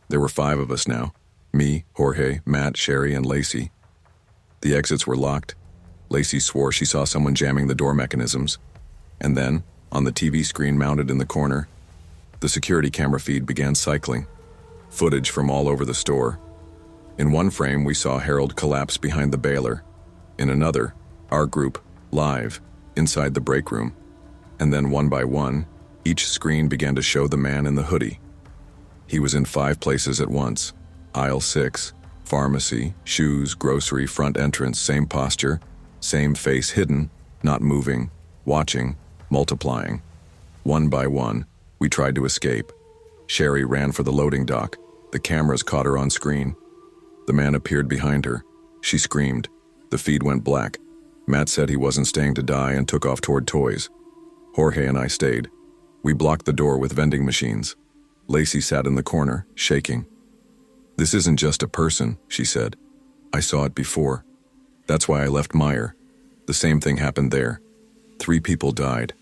There were 5 of us now. Me, Jorge, Matt, Sherry, and Lacey. The exits were locked. Lacey swore she saw someone jamming the door mechanisms. And then, on the TV screen mounted in the corner, the security camera feed began cycling. Footage from all over the store. In one frame, we saw Harold collapse behind the baler. In another, our group, live, inside the break room. And then one by one, each screen began to show the man in the hoodie. He was in 5 places at once. Aisle 6, pharmacy, shoes, grocery, front entrance, same posture, same face hidden, not moving, watching, multiplying. One by one, we tried to escape. Sherry ran for the loading dock. The cameras caught her on screen. The man appeared behind her. She screamed. The feed went black. Matt said he wasn't staying to die and took off toward toys. Jorge and I stayed. We blocked the door with vending machines. Lacey sat in the corner, shaking. "This isn't just a person," she said. "I saw it before. That's why I left Meyer. The same thing happened there. 3 people died."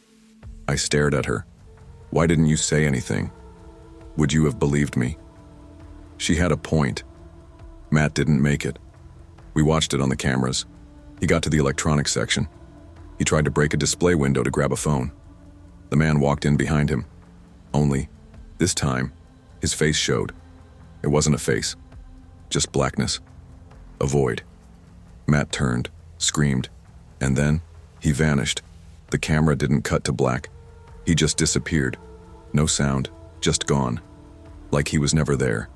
I stared at her. "Why didn't you say anything? Would you have believed me?" She had a point. Matt didn't make it. We watched it on the cameras. He got to the electronics section. He tried to break a display window to grab a phone. The man walked in behind him. Only, this time, his face showed. It wasn't a face, just blackness. A void. Matt turned, screamed, and then he vanished. The camera didn't cut to black. He just disappeared. No sound, just gone. Like he was never there.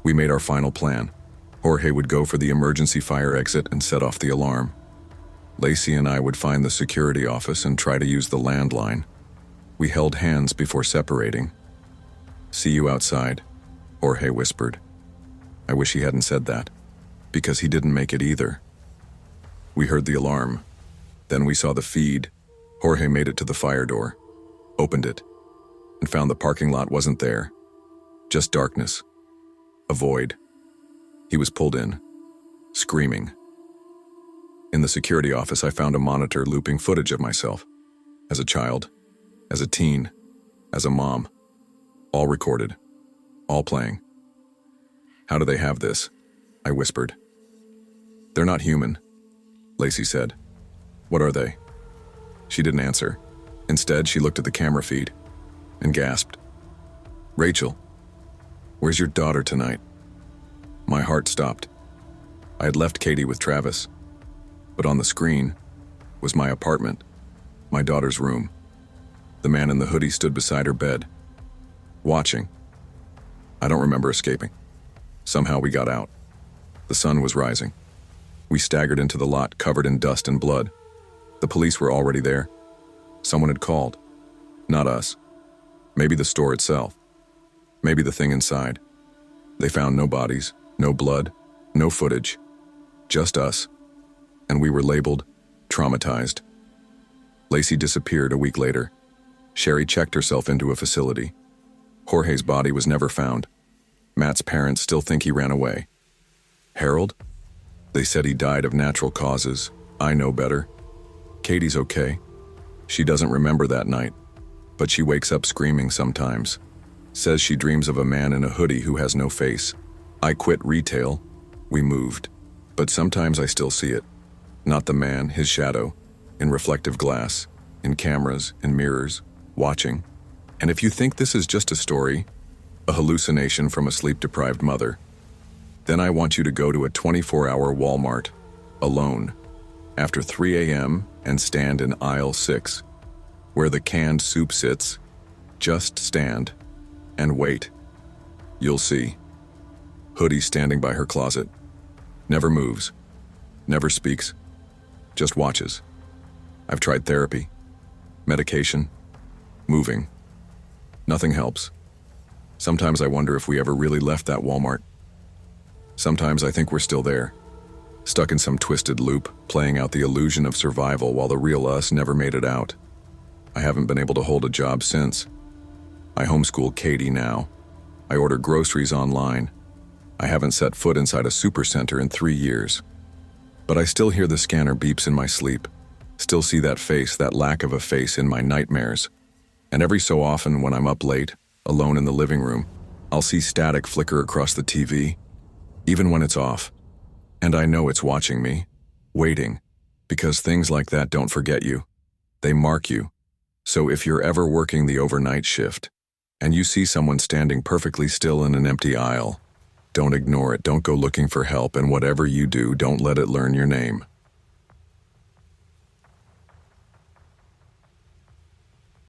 We made our final plan. Jorge would go for the emergency fire exit and set off the alarm. Lacey and I would find the security office and try to use the landline. We held hands before separating. "See you outside," Jorge whispered. I wish he hadn't said that, because he didn't make it either. We heard the alarm. Then we saw the feed. Jorge made it to the fire door, opened it, and found the parking lot wasn't there. Just darkness. A void. He was pulled in, screaming. In the security office, I found a monitor looping footage of myself. As a child, as a teen, as a mom. All recorded. All playing. How do they have this? I whispered. They're not human, Lacey said. What are they? She didn't answer. Instead, she looked at the camera feed and gasped. Rachel, where's your daughter tonight? My heart stopped. I had left Katie with Travis, but on the screen was my apartment, my daughter's room. The man in the hoodie stood beside her bed, watching. I don't remember escaping. Somehow we got out. The sun was rising. We staggered into the lot covered in dust and blood. The police were already there. Someone had called. Not us. Maybe the store itself. Maybe the thing inside. They found no bodies, no blood, no footage. Just us. And we were labeled traumatized. Lacey disappeared a week later. Sherry checked herself into a facility. Jorge's body was never found. Matt's parents still think he ran away. Harold? They said he died of natural causes. I know better. Katie's okay. She doesn't remember that night, but she wakes up screaming sometimes. Says she dreams of a man in a hoodie who has no face. I quit retail. We moved. But sometimes I still see it. Not the man, his shadow. In reflective glass. In cameras, in mirrors. Watching. And if you think this is just a story, a hallucination from a sleep-deprived mother, then I want you to go to a 24-hour Walmart, alone, after 3 a.m. and stand in aisle 6, where the canned soup sits. Just stand and wait. You'll see. Hoodie standing by her closet. Never moves. Never speaks. Just watches. I've tried therapy, medication, moving. Nothing helps. Sometimes I wonder if we ever really left that Walmart. Sometimes I think we're still there, stuck in some twisted loop, playing out the illusion of survival while the real us never made it out. I haven't been able to hold a job since. I homeschool Katie now. I order groceries online. I haven't set foot inside a supercenter in 3 years. But I still hear the scanner beeps in my sleep, still see that face, that lack of a face in my nightmares. And every so often when I'm up late, alone in the living room, I'll see static flicker across the TV, even when it's off. And I know it's watching me, waiting, because things like that don't forget you. They mark you. So if you're ever working the overnight shift, and you see someone standing perfectly still in an empty aisle, don't ignore it, don't go looking for help, and whatever you do, don't let it learn your name.